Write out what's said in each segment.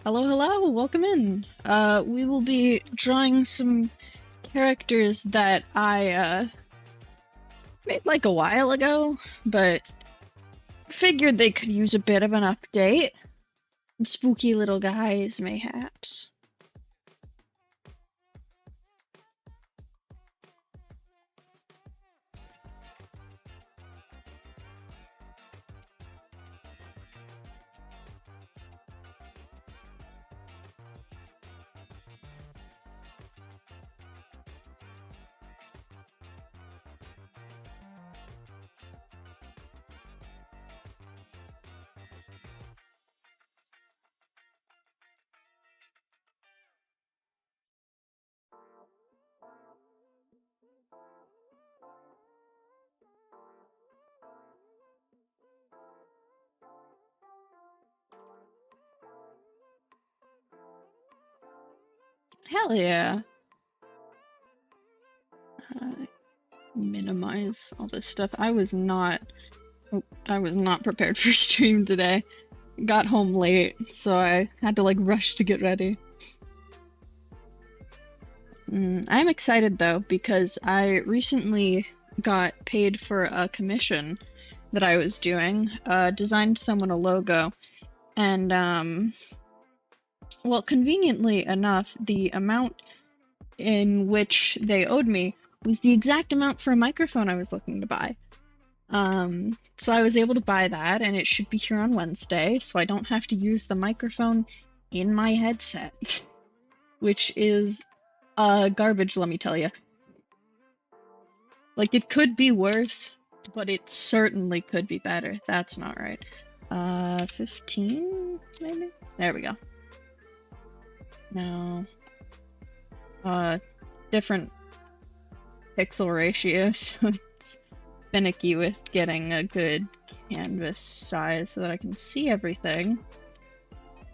Hello, hello, welcome in. We will be drawing some characters that I made like a while ago, but figured they could use a bit of an update. Some spooky little guys, mayhaps. Hell yeah. Uh, Minimize all this stuff. I was not prepared for stream today. Got home late, so I had to like rush to get ready. I'm excited though because I recently got paid for a commission that I was doing, designed someone a logo, and well, conveniently enough, the amount in which they owed me was the exact amount for a microphone I was looking to buy. So I was able to buy that, and it should be here on Wednesday, so I don't have to use the microphone in my headset, which is garbage, let me tell you. Like, it could be worse, but it certainly could be better. That's not right. 15, maybe? There we go. No. Different pixel ratio, so it's finicky with getting a good canvas size so that I can see everything,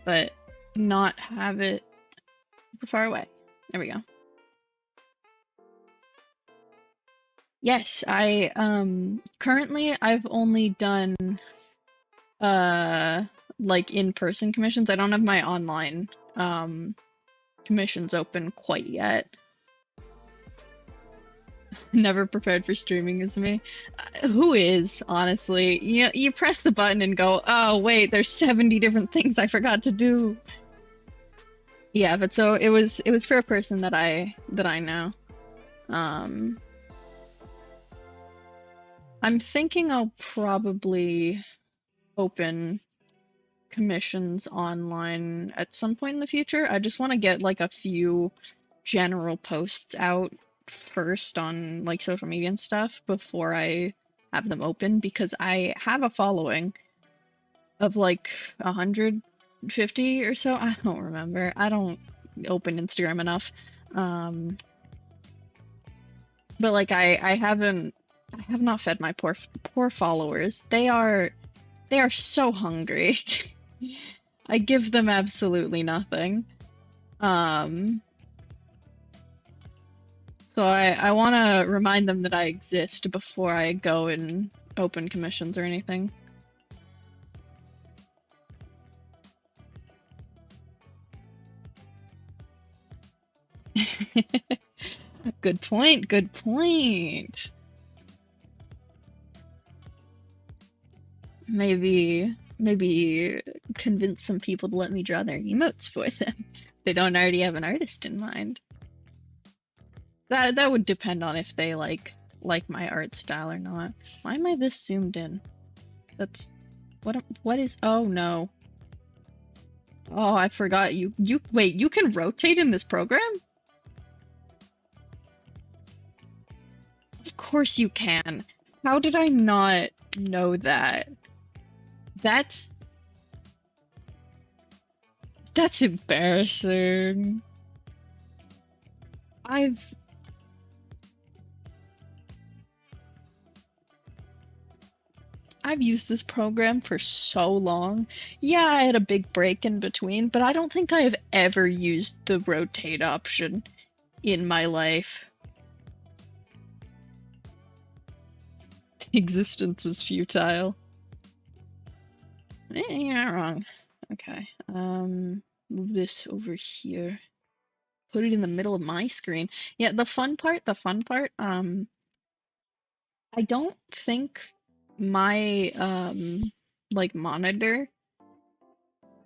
but not have it super far away. There we go. Yes, I currently I've only done like in-person commissions. I don't have my online commissions open quite yet. Never prepared for streaming is me. Who is, honestly? You press the button and go, oh wait, there's 70 different things I forgot to do. Yeah, but so it was for a person that I know. I'm thinking I'll probably open commissions online at some point in the future. I just want to get like a few general posts out first on like social media and stuff before I have them open, because I have a following of like 150 or so. I don't remember. I don't open Instagram enough. But like I have not fed my poor followers. They are so hungry. I give them absolutely nothing. So I want to remind them that I exist before I go and open commissions or anything. Good point, good point. Maybe convince some people to let me draw their emotes for them. They don't already have an artist in mind. That would depend on if they like my art style or not. Why am I this zoomed in? That's what is, oh no. Oh, I forgot you wait, you can rotate in this program? Of course you can. How did I not know that? That's embarrassing. I've used this program for so long. Yeah, I had a big break in between, but I don't think I have ever used the rotate option in my life. Existence is futile. You're not wrong. Okay. move this over here. Put it in the middle of my screen. Yeah, the fun part, I don't think my like monitor,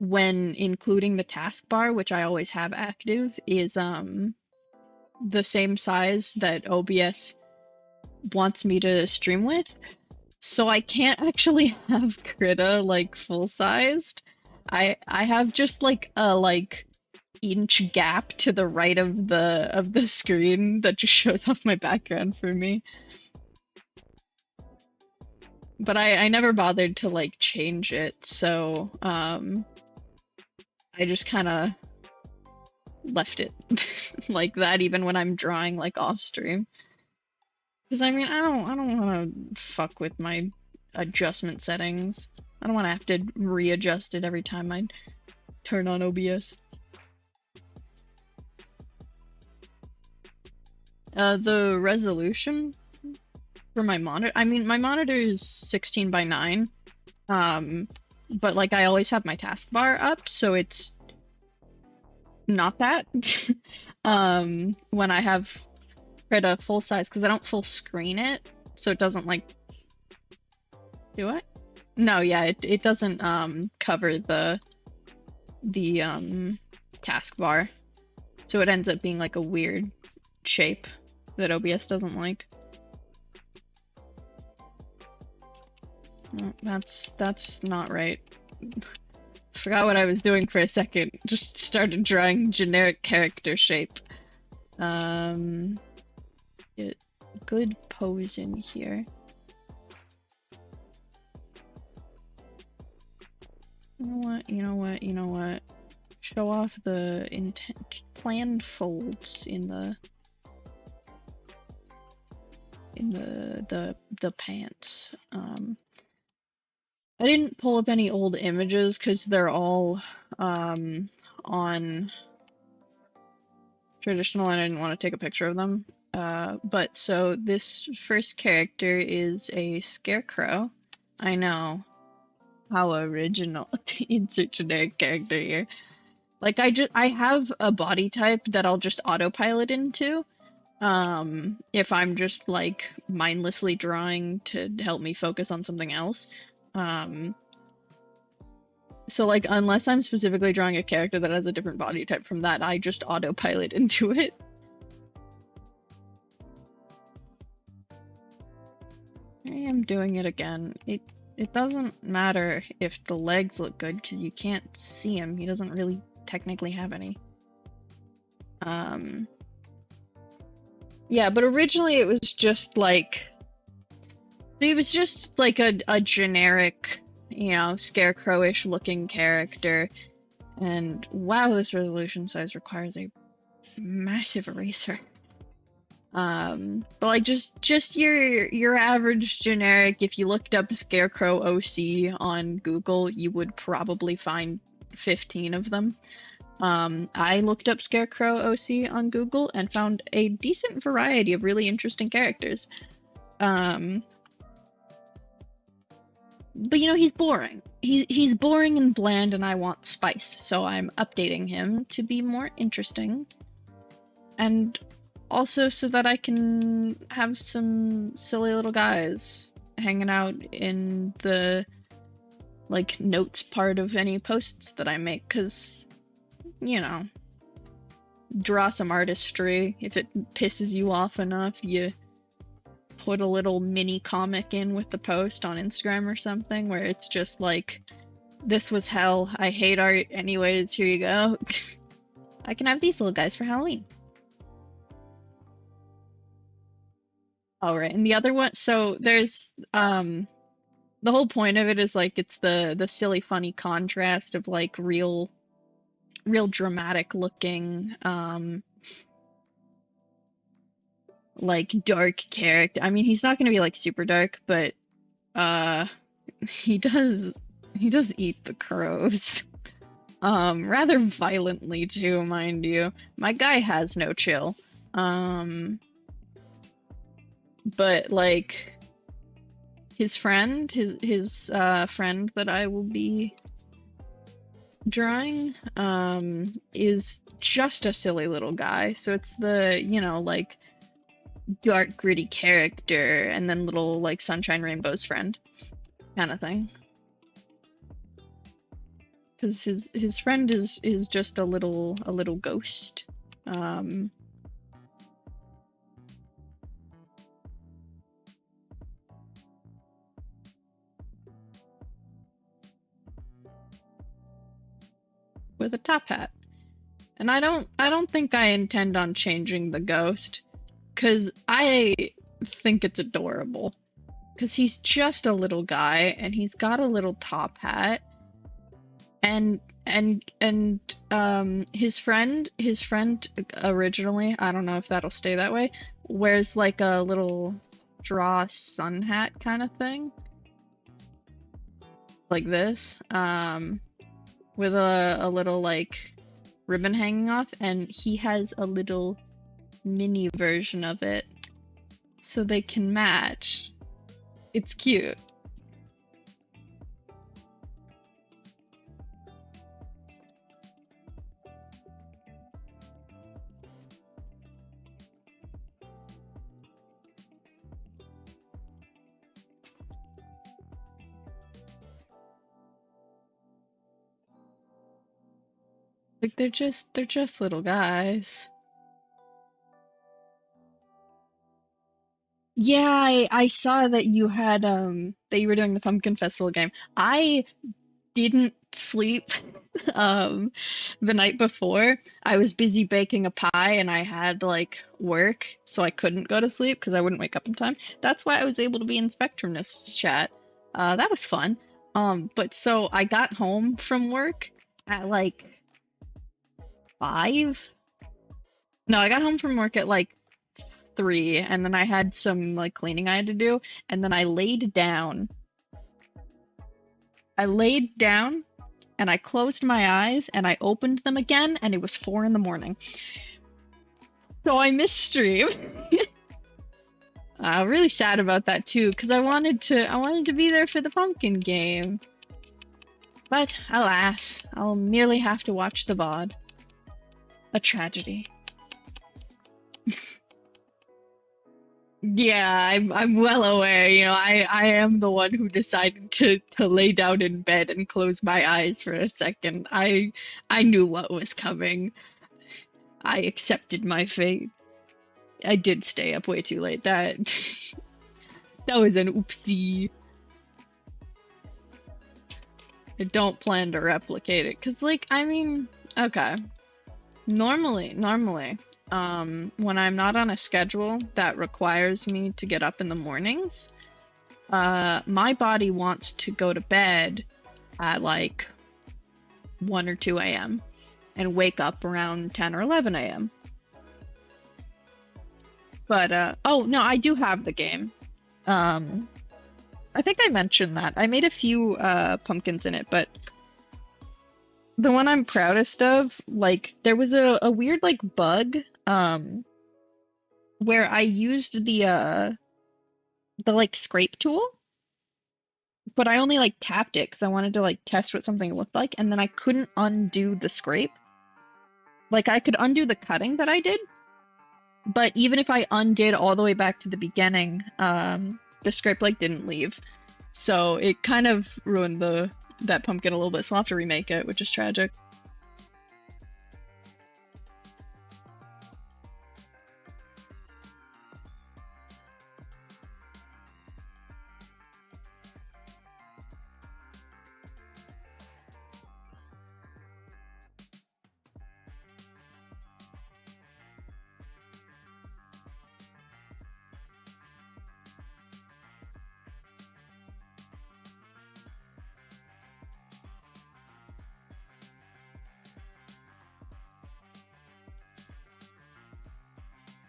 when including the taskbar, which I always have active, is the same size that OBS wants me to stream with. So I can't actually have Krita like full sized. I have just like a inch gap to the right of the screen that just shows off my background for me. But I never bothered to like change it, so I just kind of left it like that even when I'm drawing like off stream. Because I mean, I don't want to fuck with my adjustment settings. I don't want to have to readjust it every time I turn on OBS. The resolution for my monitor, I mean, my monitor is 16 by 9, but like I always have my taskbar up, so it's not that. When I have Krita full size, because I don't full screen it, so it doesn't like do it. No, yeah, it doesn't cover the taskbar, so it ends up being like a weird shape that OBS doesn't like. That's not right. Forgot what I was doing for a second. Just started drawing generic character shape. Get good pose in here. You know what? Show off the planned folds in the pants. I didn't pull up any old images because they're all on traditional and I didn't want to take a picture of them. But so this first character is a scarecrow. I know. How original to insert generic character here. Like I have a body type that I'll just autopilot into. If I'm just like mindlessly drawing to help me focus on something else. So like unless I'm specifically drawing a character that has a different body type from that, I just autopilot into it. I am doing it again. It doesn't matter if the legs look good because you can't see him. He doesn't really technically have any. Yeah, but originally it was just like a generic, you know, scarecrowish looking character. And wow, this resolution size requires a massive eraser. But like just your average generic, if you looked up Scarecrow OC on Google, you would probably find 15 of them. I looked up Scarecrow OC on Google and found a decent variety of really interesting characters. But you know, he's boring. He's boring and bland, and I want spice, so I'm updating him to be more interesting. And also so that I can have some silly little guys hanging out in the like notes part of any posts that I make, because you know, draw some artistry. If it pisses you off enough, you put a little mini comic in with the post on Instagram or something where it's just like, this was hell, I hate art anyways, here you go. I can have these little guys for Halloween. Alright, and the other one, so there's the whole point of it is like it's the silly funny contrast of like real dramatic looking like dark character. I mean, he's not gonna be like super dark, but he does eat the crows. Rather violently too, mind you. My guy has no chill. But like his friend, his friend that I will be drawing is just a silly little guy. So it's the, you know, like dark gritty character and then little like sunshine rainbows friend kind of thing. Because his friend is just a little ghost. With a top hat. And I don't think I intend on changing the ghost, because I think it's adorable. Because he's just a little guy and he's got a little top hat. And his friend originally, I don't know if that'll stay that way, wears like a little straw sun hat kind of thing. Like this. With a little like ribbon hanging off, and he has a little mini version of it so they can match. It's cute. Like they're just little guys. Yeah, I saw that you had that you were doing the Pumpkin Festival game. I didn't sleep the night before. I was busy baking a pie and I had like work, so I couldn't go to sleep because I wouldn't wake up in time. That's why I was able to be in Spectrumnist's chat. That was fun. But so I got home from work at like 5. No, I got home from work at like 3, and then I had some like cleaning I had to do, and then I laid down. And I closed my eyes and I opened them again and it was 4 in the morning. So I missed stream. Really sad about that too, because I wanted to be there for the pumpkin game. But alas, I'll merely have to watch the VOD. A tragedy. Yeah, I'm well aware. You know, I am the one who decided to lay down in bed and close my eyes for a second. I knew what was coming. I accepted my fate. I did stay up way too late. That was an oopsie. I don't plan to replicate it, cause like I mean, okay. Normally, when I'm not on a schedule that requires me to get up in the mornings, my body wants to go to bed at like 1 or 2 a.m. and wake up around 10 or 11 a.m. But, oh, no, I do have the game. I think I mentioned that. I made a few, pumpkins in it, but the one I'm proudest of, like, there was a weird, like, bug, where I used the like, scrape tool, but I only, like, tapped it because I wanted to, like, test what something looked like, and then I couldn't undo the scrape. Like, I could undo the cutting that I did, but even if I undid all the way back to the beginning, the scrape, like, didn't leave. So it kind of ruined that pumpkin a little bit, so I'll have to remake it, which is tragic.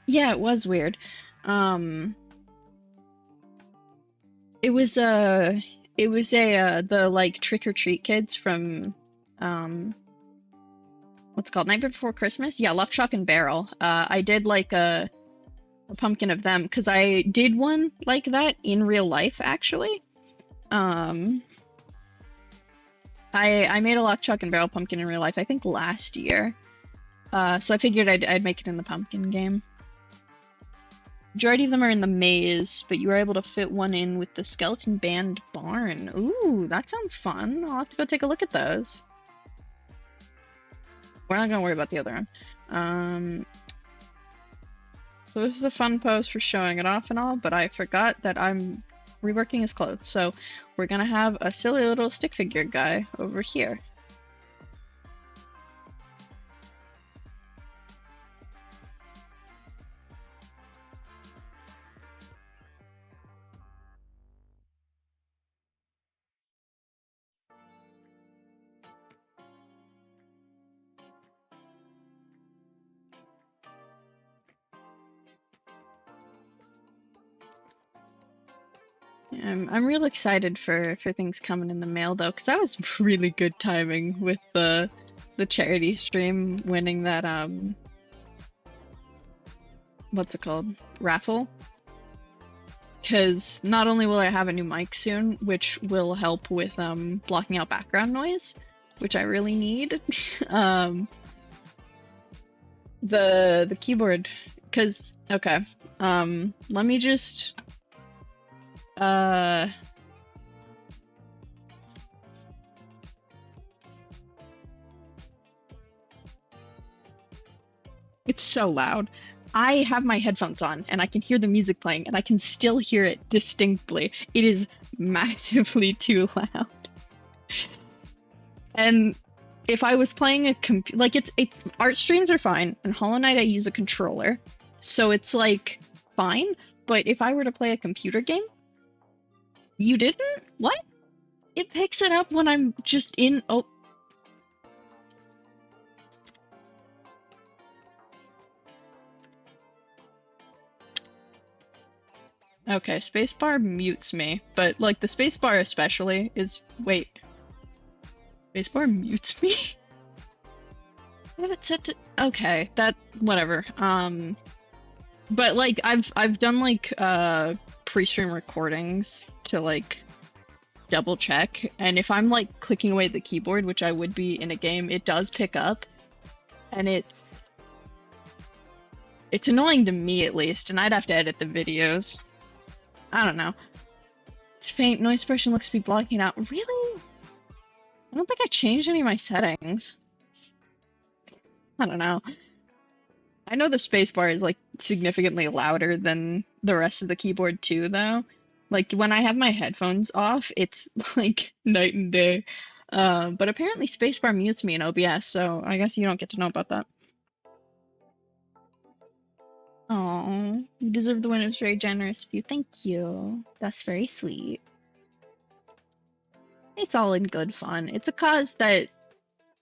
Yeah, it was weird. It was the like trick or treat kids from what's it called, Night Before Christmas? Yeah, Luck Shock and Barrel. I did like a pumpkin of them because I did one like that in real life actually. I I made a lock, chuck, and barrel pumpkin in real life, I think last year. So I figured I'd make it in the pumpkin game. Majority of them are in the maze, but you were able to fit one in with the skeleton band barn. Ooh, that sounds fun. I'll have to go take a look at those. We're not gonna worry about the other one. So this is a fun pose for showing it off and all, but I forgot that I'm reworking his clothes. So we're gonna have a silly little stick figure guy over here. I'm real excited for things coming in the mail though, because that was really good timing with the charity stream winning that what's it called? Raffle. Because not only will I have a new mic soon, which will help with blocking out background noise, which I really need. The keyboard, because okay, let me just it's so loud. I have my headphones on and I can hear the music playing and I can still hear it distinctly. It is massively too loud. And if I was playing a like it's art streams are fine, and Hollow Knight I use a controller, so it's like fine. But if I were to play a computer game, you didn't? What? It picks it up when I'm just in. Oh. Okay, spacebar mutes me, but like the spacebar especially is. Wait. Spacebar mutes me? I have it set to. Okay, that. Whatever. But like I've done like pre-stream recordings to like double check, and if I'm like clicking away at the keyboard, which I would be in a game, it does pick up, and it's annoying to me at least, and I'd have to edit the videos. I don't know. It's faint noise suppression looks to be blocking out. Really? I don't think I changed any of my settings. I don't know. I know the spacebar is like significantly louder than the rest of the keyboard too, though. Like when I have my headphones off, it's like night and day. But apparently spacebar mutes me in OBS, so I guess you don't get to know about that. Oh, you deserve the win. It was very generous of you. Thank you. That's very sweet. It's all in good fun. It's a cause that,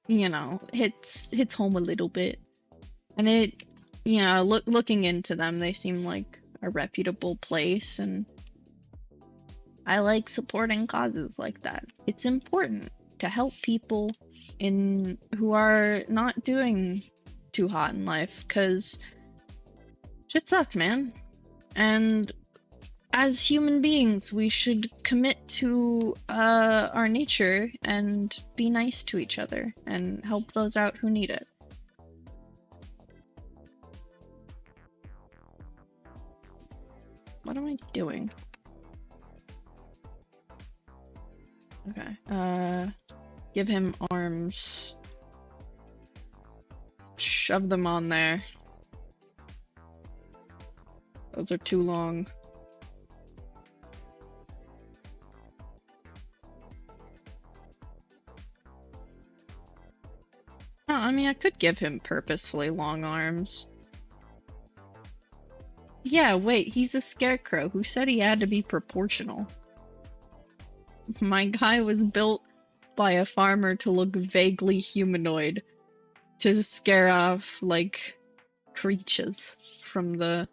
you know, hits home a little bit. And it, you know, looking into them, they seem like a reputable place, and I like supporting causes like that. It's important to help people who are not doing too hot in life, because shit sucks, man. And as human beings, we should commit to our nature and be nice to each other and help those out who need it. What am I doing? Okay. Give him arms. Shove them on there. Those are too long. No, I mean, I could give him purposefully long arms. Yeah, wait, he's a scarecrow. Who said he had to be proportional? My guy was built by a farmer to look vaguely humanoid, to scare off, like, creatures from the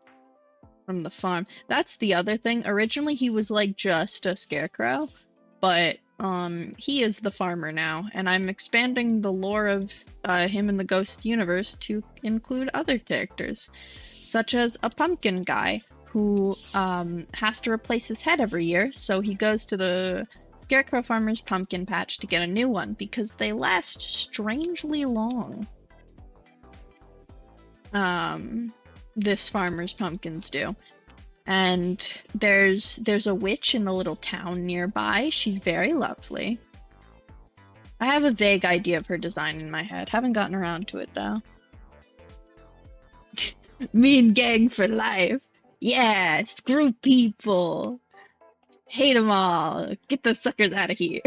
farm. That's the other thing. Originally, he was, like, just a scarecrow, but, he is the farmer now, and I'm expanding the lore of, him in the Ghost universe to include other characters, such as a pumpkin guy who has to replace his head every year, so he goes to the Scarecrow Farmer's pumpkin patch to get a new one because they last strangely long. This farmer's pumpkins do. And there's a witch in a little town nearby. She's very lovely. I have a vague idea of her design in my head. Haven't gotten around to it though. Mean gang for life. Yeah, screw people. Hate them all. Get those suckers out of here.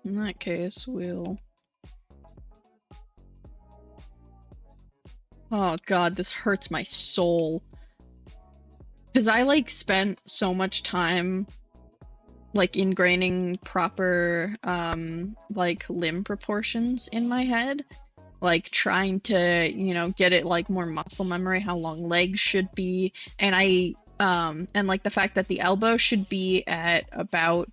In that case, we'll... Oh god, this hurts my soul. Because I, like, spent so much time, like, ingraining proper, like, limb proportions in my head. Like, trying to, you know, get it, like, more muscle memory, how long legs should be. And and, like, the fact that the elbow should be at about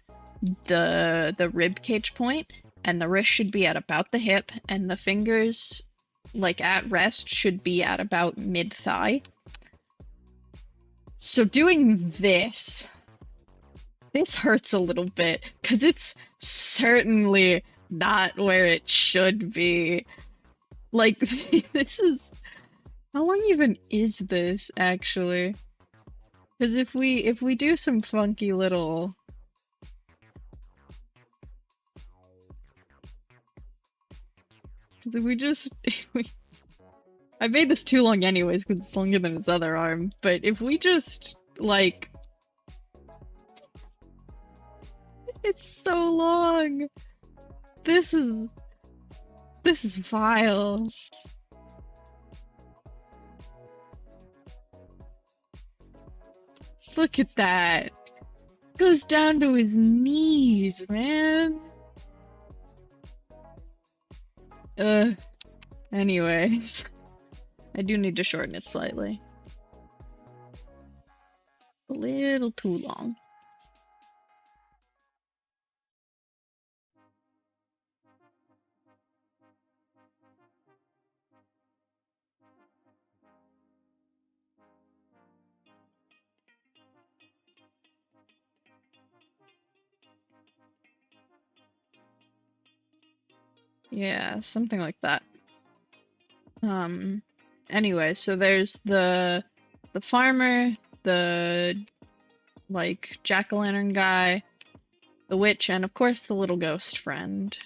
the rib cage point, and the wrist should be at about the hip, and the fingers, like, at rest should be at about mid-thigh. So doing this hurts a little bit, because it's certainly not where it should be. Like, this is... How long even is this, actually? Because if we do some funky little... If we just... I made this too long anyways, because it's longer than his other arm, but if we just, like... It's so long! This is vile. Look at that! Goes down to his knees, man! Anyways. I do need to shorten it slightly. A little too long. Yeah, something like that. Anyway, so there's the farmer, the, like, jack-o'-lantern guy, the witch, and of course the little ghost friend.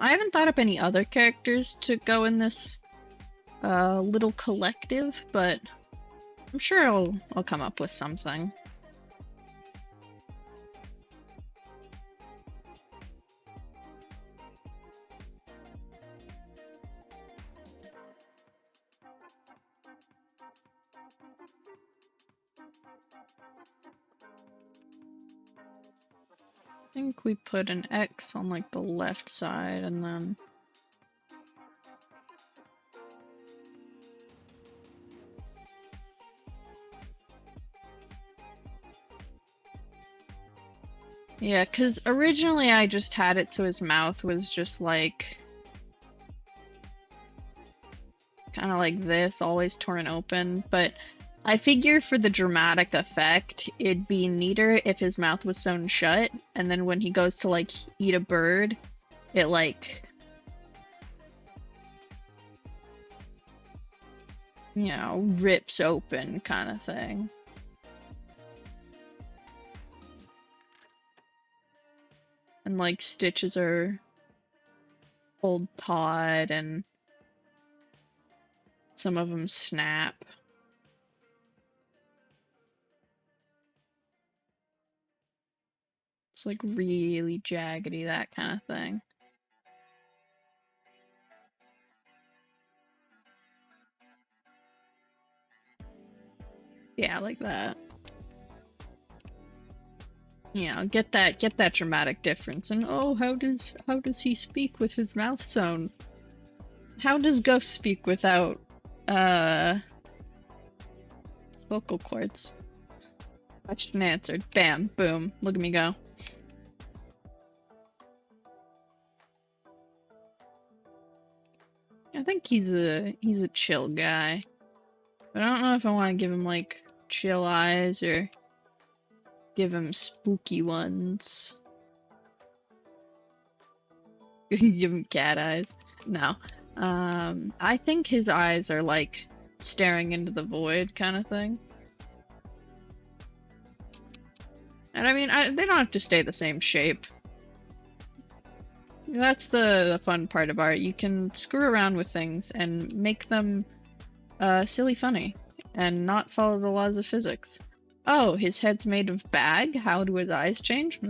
I haven't thought up any other characters to go in this little collective, but I'm sure I'll come up with something. I think we put an X on, like, the left side, and then... Yeah, because originally I just had it so his mouth was just, like... kind of like this, always torn open, but I figure for the dramatic effect, it'd be neater if his mouth was sewn shut, and then when he goes to, like, eat a bird, it, like... you know, rips open kind of thing. And, like, stitches are pulled taut, and some of them snap. It's like really jaggedy, that kind of thing. Yeah, like that. Yeah, get that dramatic difference. And oh, how does he speak with his mouth sewn? How does Ghost speak without vocal cords? Question answered. Bam, boom. Look at me go. I think he's a chill guy. But I don't know if I want to give him like chill eyes or give him spooky ones. Give him cat eyes. No. I think his eyes are like staring into the void kind of thing. And I mean, they don't have to stay the same shape. That's the fun part of art. You can screw around with things and make them silly funny and not follow the laws of physics. Oh, his head's made of bag? How do his eyes change?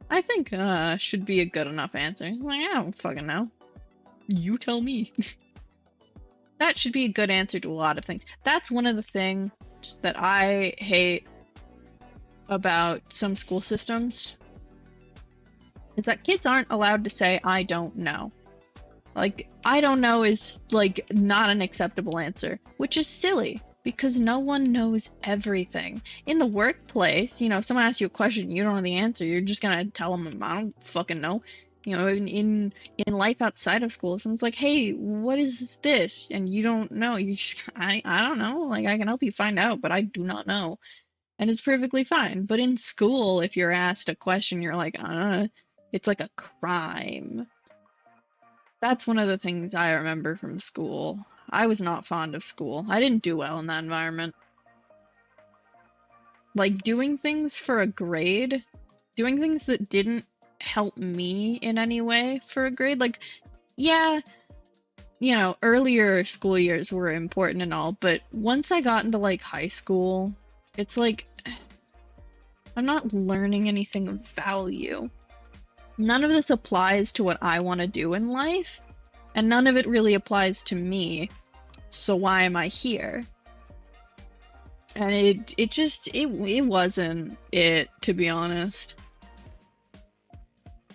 I think should be a good enough answer. He's like, I don't fucking know. You tell me. That should be a good answer to a lot of things. That's one of the things that I hate about some school systems, is that kids aren't allowed to say, I don't know. Like, I don't know is, like, not an acceptable answer, which is silly, because no one knows everything. In the workplace, you know, if someone asks you a question, you don't know the answer, you're just gonna tell them, I don't fucking know. You know, in life outside of school, someone's like, hey, what is this? And you don't know. You just, I don't know. Like, I can help you find out, but I do not know. And it's perfectly fine. But in school, if you're asked a question, you're like, it's like a crime. That's one of the things I remember from school. I was not fond of school. I didn't do well in that environment. Like, doing things for a grade, doing things that didn't help me in any way for a grade, like, yeah, you know, earlier school years were important and all, but once I got into, like, high school, it's like, I'm not learning anything of value. None of this applies to what I want to do in life, and none of it really applies to me, so why am I here? And it wasn't it, to be honest.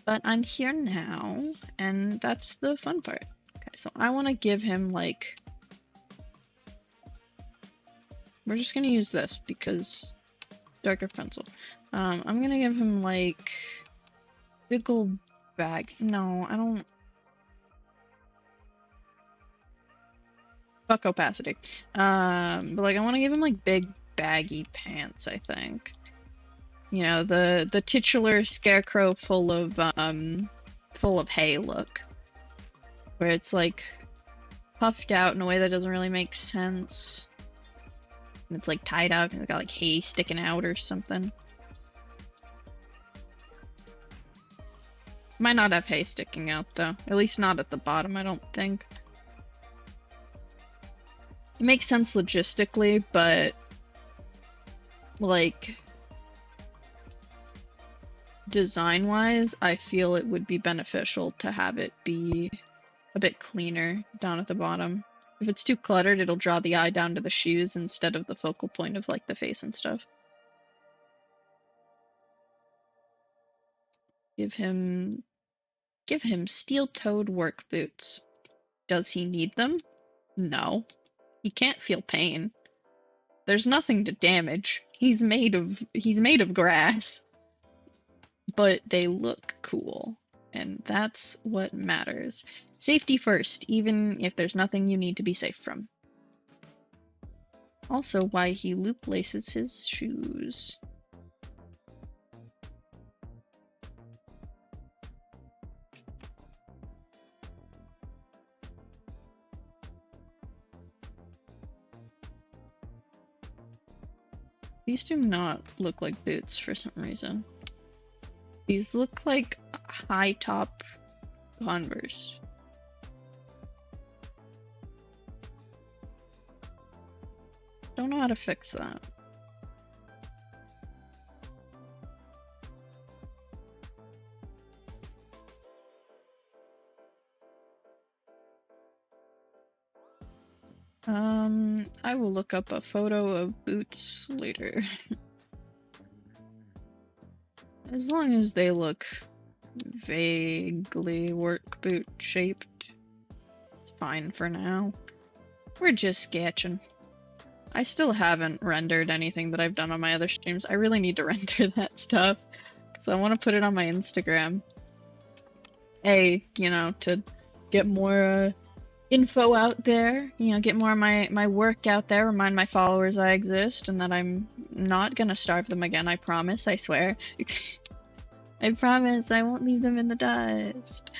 But I'm here now, and that's the fun part. Okay, so I want to give him, like... We're just gonna use this, because... darker pencil. I'm gonna give him, like... big ol' bag. No, I don't... Fuck opacity. But, like, I want to give him, like, big, baggy pants, I think. You know, the titular scarecrow full of hay look. Where it's, like, puffed out in a way that doesn't really make sense. And it's, like, tied up and it's got, like, hay sticking out or something. Might not have hay sticking out, though. At least not at the bottom, I don't think. It makes sense logistically, but... like... design-wise, I feel it would be beneficial to have it be a bit cleaner down at the bottom. If it's too cluttered, it'll draw the eye down to the shoes instead of the focal point of, like, the face and stuff. Give him steel-toed work boots. Does he need them? No. He can't feel pain. There's nothing to damage. He's made of grass. But they look cool, and that's what matters. Safety first, even if there's nothing you need to be safe from. Also, why he loop laces his shoes. These do not look like boots for some reason. These look like high top Converse. Don't know how to fix that. I will look up a photo of boots later. As long as they look vaguely work boot shaped, it's fine for now. We're just sketching. I still haven't rendered anything that I've done on my other streams. I really need to render that stuff, so I want to put it on my Instagram. You know, to get more info out there, you know, get more of my work out there, remind my followers I exist and that I'm not gonna starve them again, I promise, I swear. I promise I won't leave them in the dust.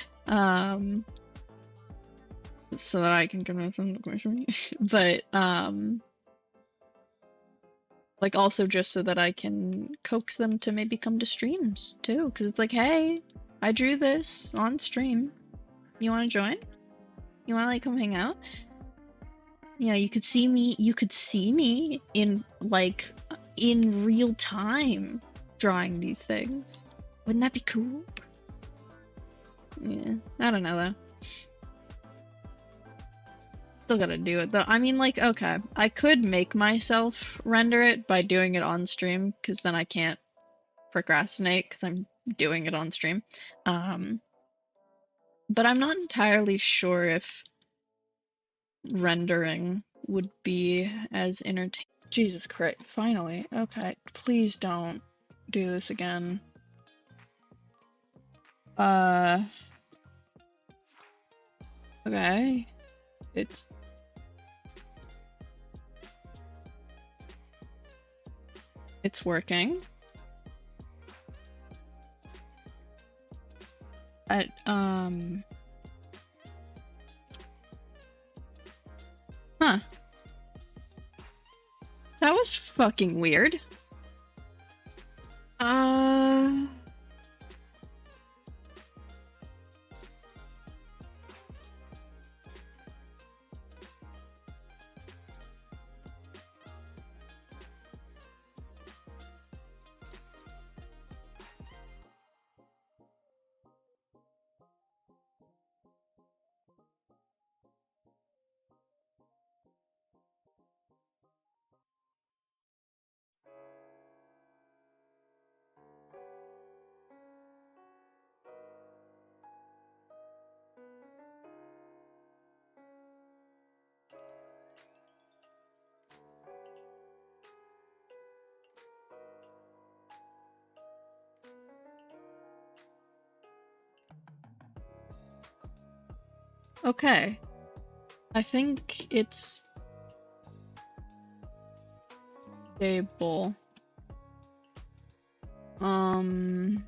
So that I can convince them to commission me. But, like, also just so that I can coax them to maybe come to streams, too. Because it's like, hey, I drew this on stream. You want to join? You want to, like, come hang out? Yeah, you could see me in, like, in real time drawing these things. Wouldn't that be cool? Yeah, I don't know, though. Still gotta do it though. I mean, like, okay, I could make myself render it by doing it on stream, because then I can't procrastinate because I'm doing it on stream. But I'm not entirely sure if rendering would be as entertaining. Jesus Christ, finally. Okay, please don't do this again. Okay. It's working. Huh. That was fucking weird. Okay. I think it's stable. I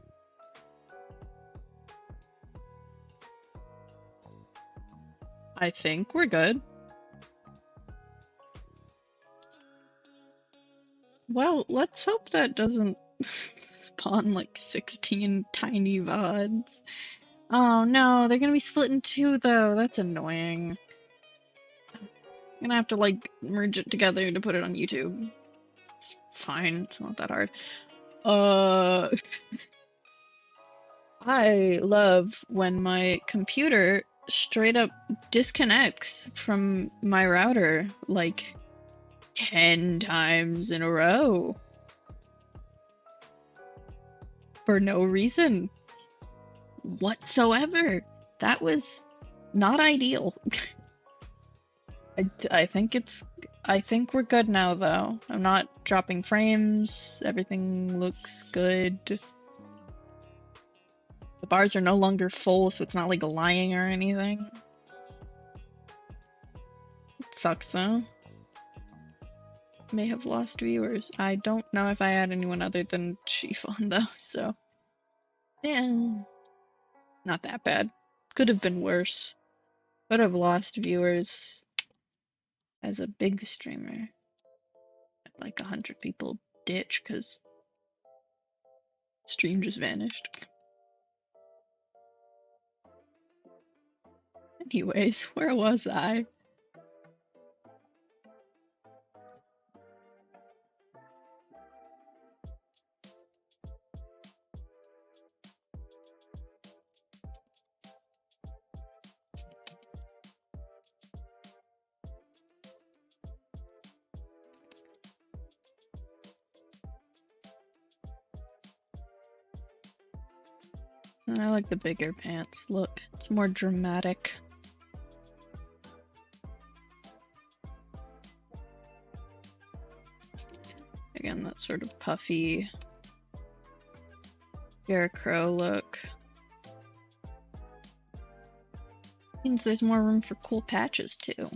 think we're good. Well, let's hope that doesn't spawn like 16 tiny VODs. Oh no, they're gonna be split in two though. That's annoying. I'm gonna have to like merge it together to put it on YouTube. It's fine, it's not that hard. I love when my computer straight up disconnects from my router like 10 times in a row. For no reason whatsoever. That was not ideal. I think we're good now though. I'm not dropping frames. Everything looks good. The bars are no longer full, so it's not like lying or anything. It sucks though. May have lost viewers. I don't know if I had anyone other than Chiffon though, so. Yeah. Not that bad. Could have been worse. Could have lost viewers as a big streamer. Like 100 people ditch because stream just vanished. Anyways, where was I? I like the bigger pants. Look, it's more dramatic. Again, that sort of puffy scarecrow look. Means there's more room for cool patches too.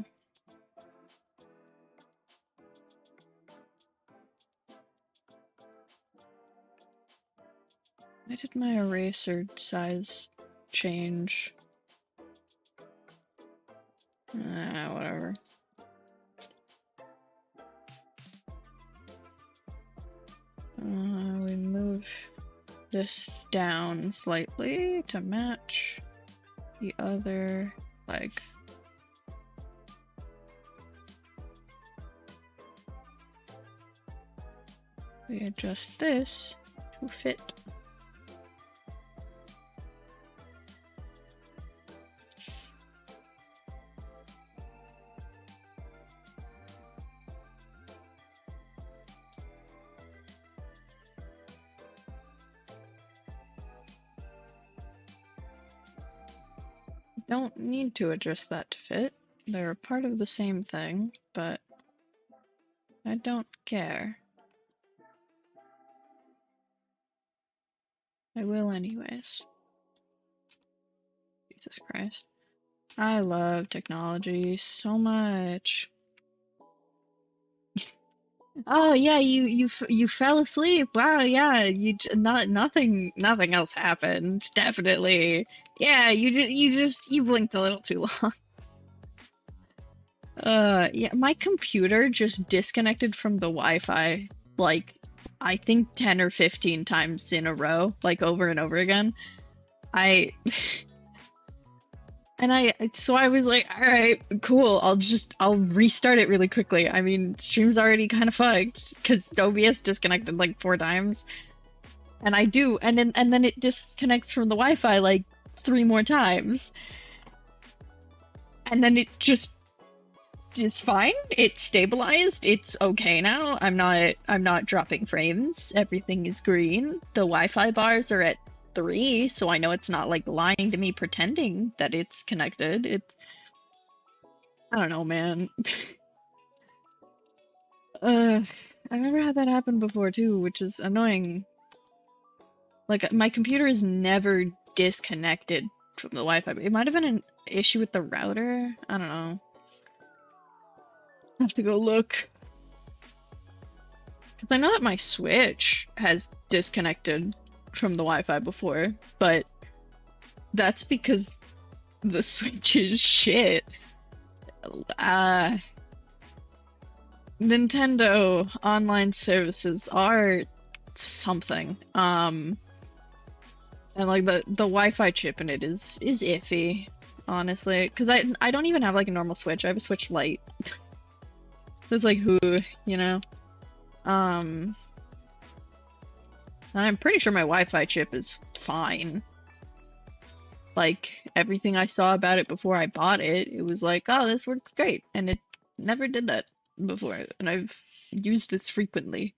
Why did my eraser size change? Whatever. We move this down slightly to match the other leg. We adjust this to fit. Don't need to adjust that to fit. They're a part of the same thing, but I don't care. I will anyways. Jesus Christ. I love technology so much. Oh yeah, you fell asleep. Wow, yeah, nothing else happened. Definitely. Yeah, you blinked a little too long. Yeah, my computer just disconnected from the Wi-Fi like I think 10 or 15 times in a row, like over and over again. So I was like, all right, cool. I'll restart it really quickly. I mean, stream's already kind of fucked because OBS disconnected like 4 times, and then it disconnects from the Wi-Fi like 3 more times, and then it just is fine. It's stabilized. It's okay now. I'm not dropping frames. Everything is green. The Wi-Fi bars are at 3, so I know it's not like lying to me pretending that it's connected. I don't know, man. I never had that happen before too, which is annoying. Like, my computer is never disconnected from the Wi-Fi. It might have been an issue with the router. I don't know. I have to go look. Because I know that my Switch has disconnected from the Wi-Fi before, but that's because the Switch is shit. Nintendo online services are something. And like the Wi-Fi chip in it is iffy, honestly. Because I don't even have like a normal Switch. I have a Switch Lite. It's like who, you know? And I'm pretty sure my Wi-Fi chip is fine. Like, everything I saw about it before I bought it, it was like, oh, this works great. And it never did that before. And I've used this frequently.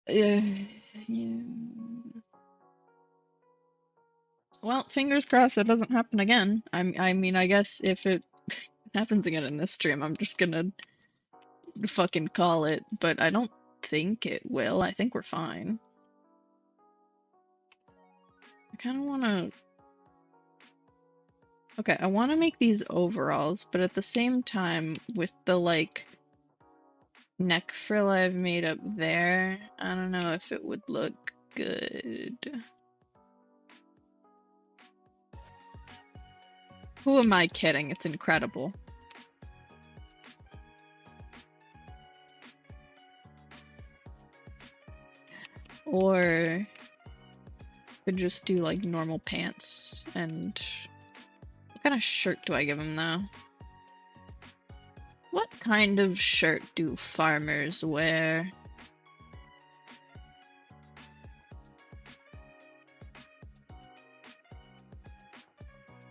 Yeah. Well, fingers crossed that doesn't happen again. I mean, I guess if it happens again in this stream, I'm just gonna fucking call it. But I don't think it will. I think we're fine. I kind of want to... Okay, I want to make these overalls, but at the same time, with the, like, neck frill I've made up there, I don't know if it would look good. Who am I kidding? It's incredible. Or could just do like normal pants. And what kind of shirt do I give him though? What kind of shirt do farmers wear?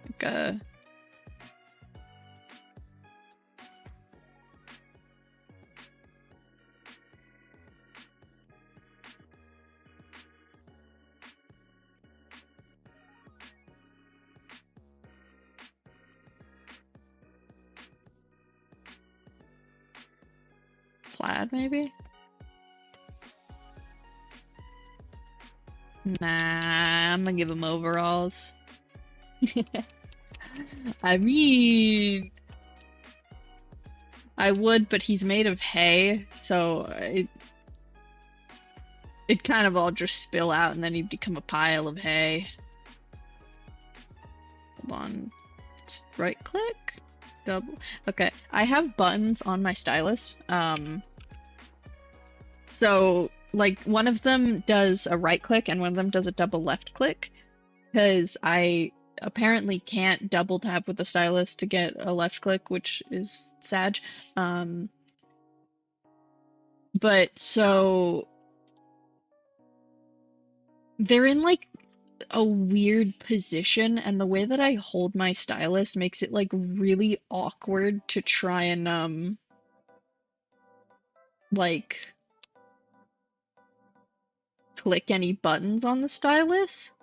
Like a... plaid, maybe? Nah, I'm gonna give him overalls. I mean, I would, but he's made of hay, so it kind of all just spill out and then he'd become a pile of hay. Hold on. Just right click. Double. Okay, I have buttons on my stylus. So like one of them does a right click and one of them does a double left click, because I apparently can't double tap with the stylus to get a left click, which is sad. But so they're in like a weird position, and the way that I hold my stylus makes it like really awkward to try and like click any buttons on the stylus.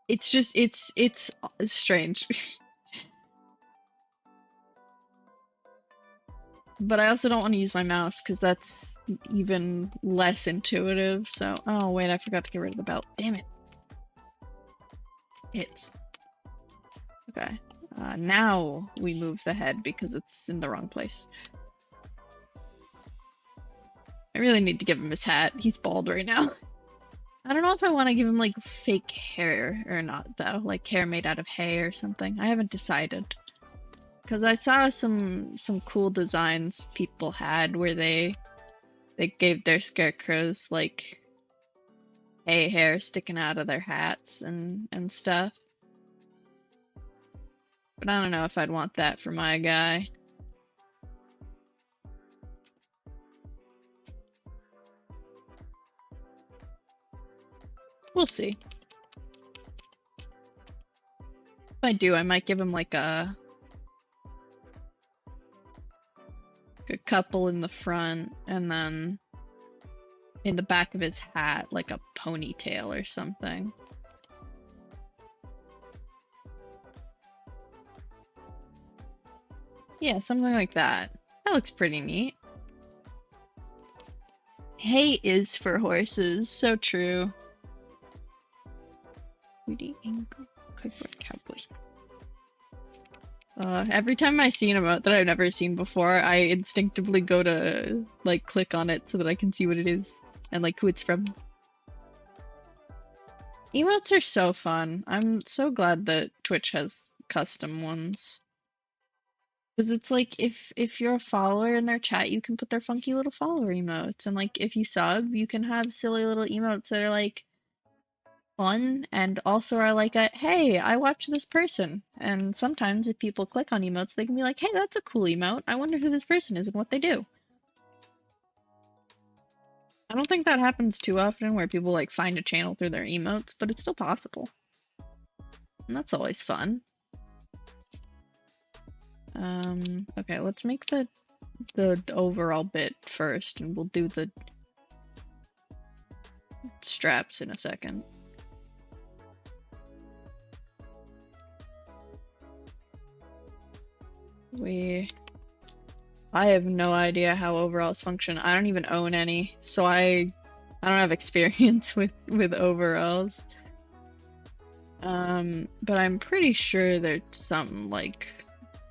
It's just it's strange. But I also don't want to use my mouse because that's even less intuitive. So, oh wait, I forgot to get rid of the belt. Damn it. Okay. Now we move the head because it's in the wrong place. I really need to give him his hat. He's bald right now. I don't know if I want to give him like fake hair or not though, like hair made out of hay or something. I haven't decided. Because I saw some cool designs people had where they gave their scarecrows like hay hair sticking out of their hats and stuff. But I don't know if I'd want that for my guy. We'll see. If I do, I might give him like a couple in the front, and then in the back of his hat, like a ponytail or something. Yeah, something like that. That looks pretty neat. Hay is for horses, so true. Woody ankle cardboard cowboy. Every time I see an emote that I've never seen before, I instinctively go to like click on it so that I can see what it is and like who it's from. Emotes are so fun. I'm so glad that Twitch has custom ones. Because it's like if you're a follower in their chat, you can put their funky little follower emotes, and like if you sub, you can have silly little emotes that are like fun and also are like a hey, I watch this person. And sometimes if people click on emotes, they can be like, hey, that's a cool emote. I wonder who this person is and what they do. I don't think that happens too often where people like find a channel through their emotes, but it's still possible. And that's always fun. Okay, let's make the overall bit first, and we'll do the straps in a second. I have no idea how overalls function. I don't even own any, so I don't have experience with overalls. But I'm pretty sure there's something like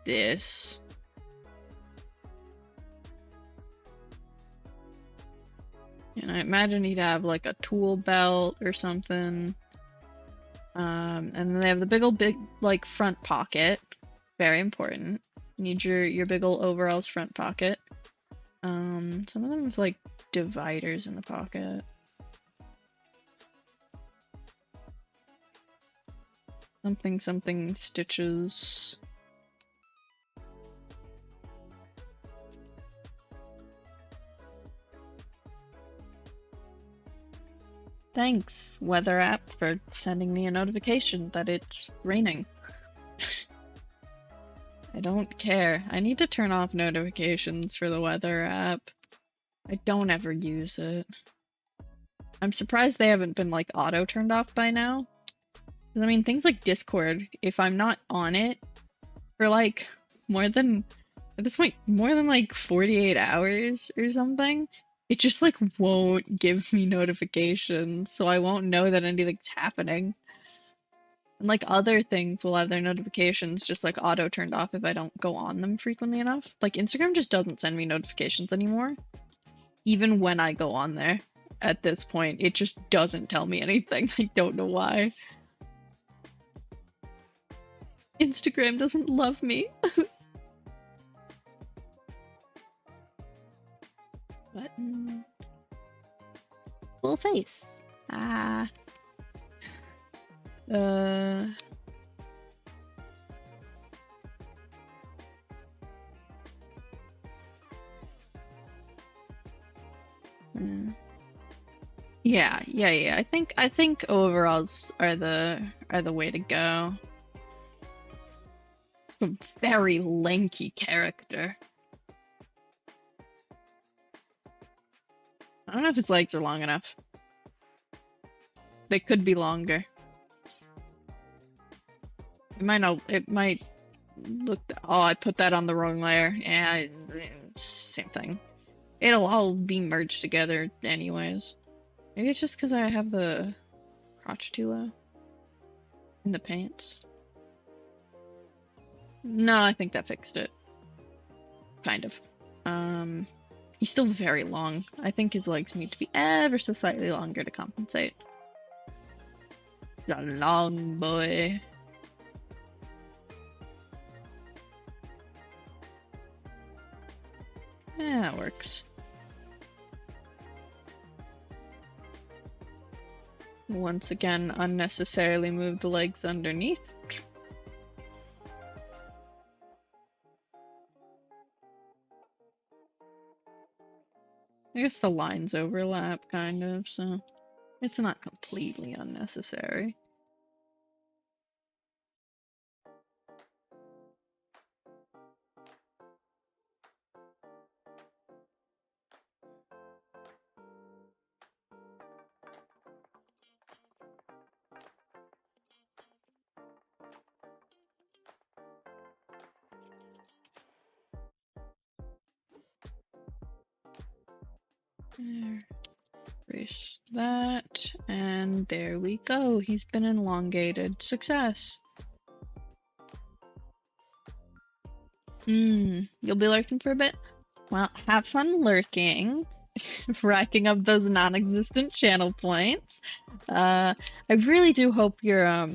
this. And I imagine he'd have like a tool belt or something. And then they have the big like front pocket. Very important. Need your big ol' overalls front pocket. Some of them have like dividers in the pocket. Something stitches. Thanks, weather app, for sending me a notification that it's raining. I don't care. I need to turn off notifications for the weather app. I don't ever use it. I'm surprised they haven't been like auto turned off by now. Because I mean, things like Discord, if I'm not on it for like more than at this point, more than like 48 hours or something. It just like won't give me notifications, so I won't know that anything's happening. And like other things will have their notifications just like auto turned off if I don't go on them frequently enough. Like Instagram just doesn't send me notifications anymore. Even when I go on there at this point, it just doesn't tell me anything. I don't know why. Instagram doesn't love me. Button. Full face. Ah. Yeah. I think overalls are the way to go. A very lanky character. I don't know if his legs are long enough. They could be longer. It might look. Oh, I put that on the wrong layer. Yeah, same thing. It'll all be merged together anyways. Maybe it's just because I have the crotch too low in the pants. No, I think that fixed it. Kind of. He's still very long. I think his legs need to be ever so slightly longer to compensate. He's a long boy. Yeah, that works. Once again, unnecessarily move the legs underneath. I guess the lines overlap, kind of, so it's not completely unnecessary. There. Erase that, and there we go. He's been elongated. Success. You'll be lurking for a bit? Well, have fun lurking. Racking up those non-existent channel points. I really do hope your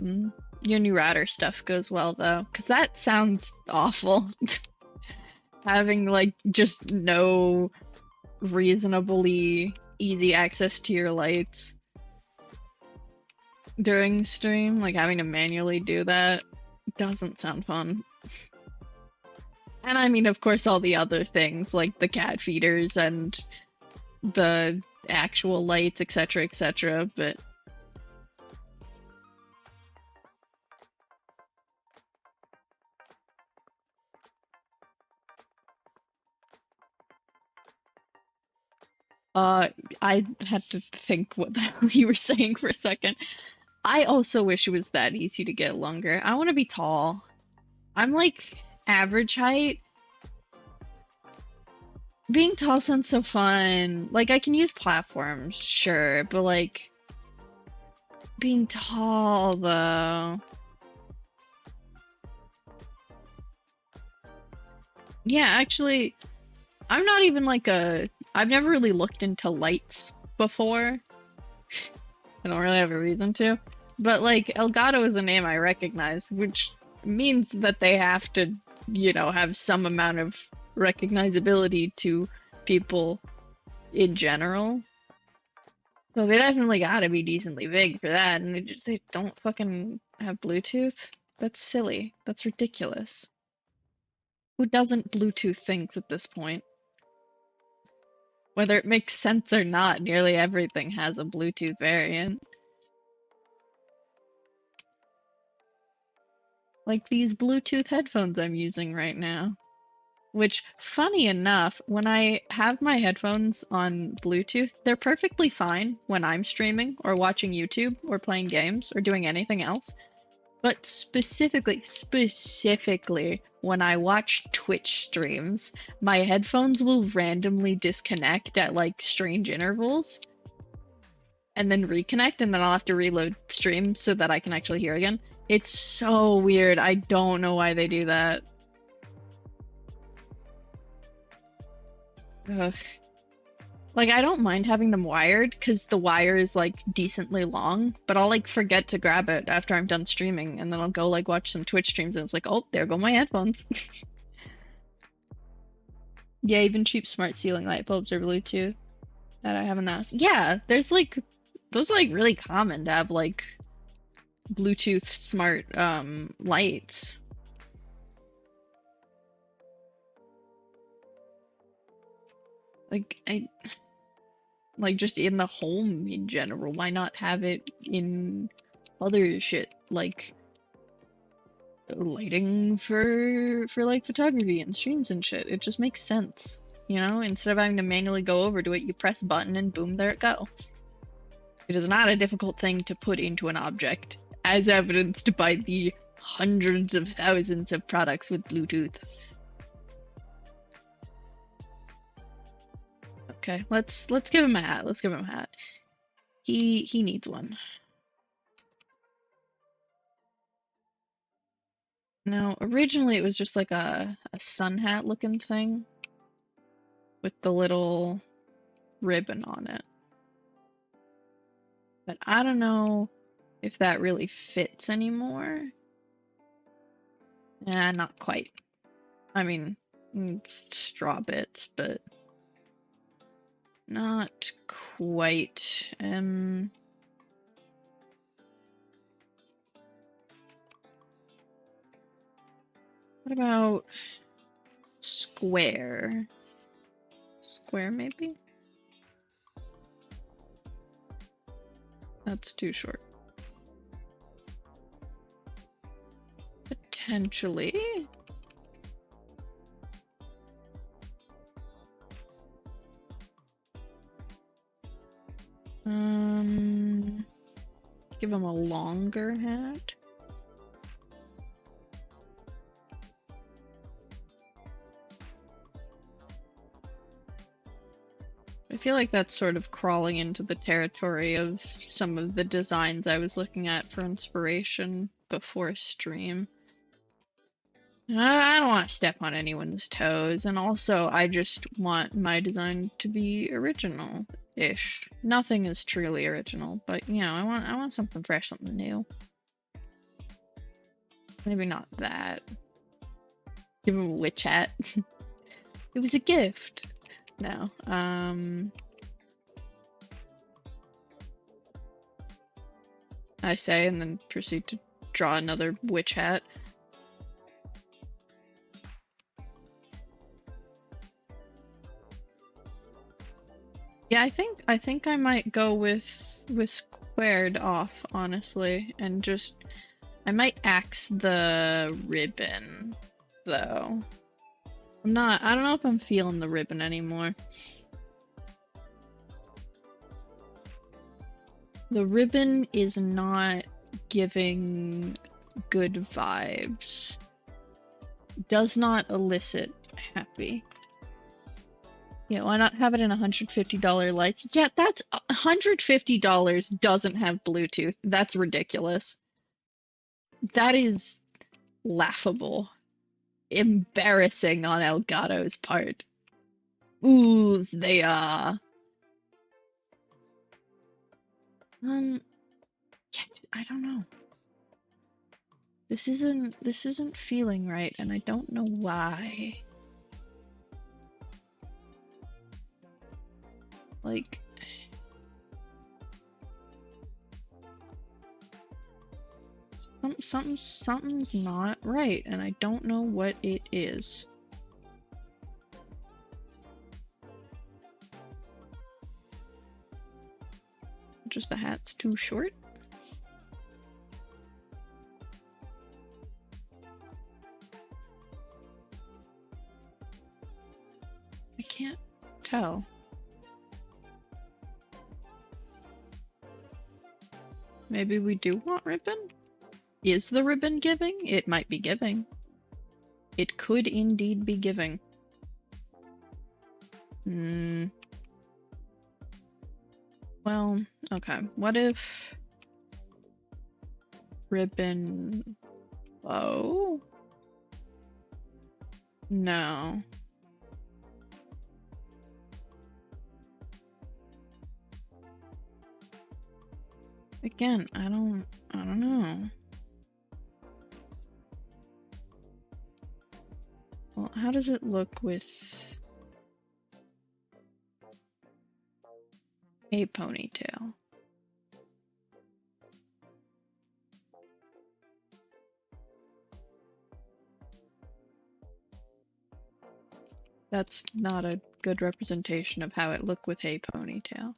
new router stuff goes well though, because that sounds awful. Having like just no reasonably easy access to your lights during stream, like having to manually do that doesn't sound fun. And I mean, of course, all the other things like the cat feeders and the actual lights, etc., but I had to think what the hell you were saying for a second. I also wish it was that easy to get longer. I want to be tall. I'm like average height. Being tall sounds so fun. Like I can use platforms, sure, but like being tall though. Yeah, actually, I'm not even like I've never really looked into lights before. I don't really have a reason to. But like Elgato is a name I recognize, which means that they have to, you know, have some amount of recognizability to people in general. So they definitely gotta be decently big for that, and they don't fucking have Bluetooth? That's silly. That's ridiculous. Who doesn't Bluetooth things at this point? Whether it makes sense or not, nearly everything has a Bluetooth variant. Like these Bluetooth headphones I'm using right now. Which, funny enough, when I have my headphones on Bluetooth, they're perfectly fine when I'm streaming or watching YouTube or playing games or doing anything else. But specifically, when I watch Twitch streams, my headphones will randomly disconnect at like strange intervals and then reconnect, and then I'll have to reload stream so that I can actually hear again. It's so weird. I don't know why they do that. Ugh. Like, I don't mind having them wired because the wire is like decently long, but I'll like forget to grab it after I'm done streaming, and then I'll go like watch some Twitch streams and it's like, oh, there go my headphones. Yeah, even cheap smart ceiling light bulbs are Bluetooth that I haven't asked. Yeah, there's like, those are like really common to have like Bluetooth smart lights. Like just in the home in general. Why not have it in other shit like lighting for like photography and streams and shit? It just makes sense, you know? Instead of having to manually go over to it, you press a button and boom, there it go. It is not a difficult thing to put into an object, as evidenced by the hundreds of thousands of products with Bluetooth. Okay, let's give him a hat. Let's give him a hat. He needs one. Now, originally it was just like a sun hat looking thing with the little ribbon on it. But I don't know if that really fits anymore. Not quite. I mean, it's straw bits, but not quite. What about square? Square, maybe? That's too short. Potentially. Give him a longer hat. I feel like that's sort of crawling into the territory of some of the designs I was looking at for inspiration before stream. And I don't want to step on anyone's toes, and also I just want my design to be original-ish. Nothing is truly original, but you know, I want something fresh, something new. Maybe not that. Give him a witch hat. It was a gift. No. I say, and then proceed to draw another witch hat. Yeah, I think I might go with squared off, honestly, and just I might axe the ribbon though. I don't know if I'm feeling the ribbon anymore. The ribbon is not giving good vibes. Does not elicit happy. Yeah, why not have it in $150 lights? Yeah, that's $150 doesn't have Bluetooth. That's ridiculous. That is laughable. Embarrassing on Elgato's part. Ooh, they are. I don't know. This isn't feeling right, and I don't know why. Like, something's not right, and I don't know what it is. Just the hat's too short? I can't tell. Maybe we do want ribbon? Is the ribbon giving? It might be giving. It could indeed be giving. Well, okay. What if ribbon low? No. Again, I don't know. Well, how does it look with a ponytail? That's not a good representation of how it looked with a ponytail.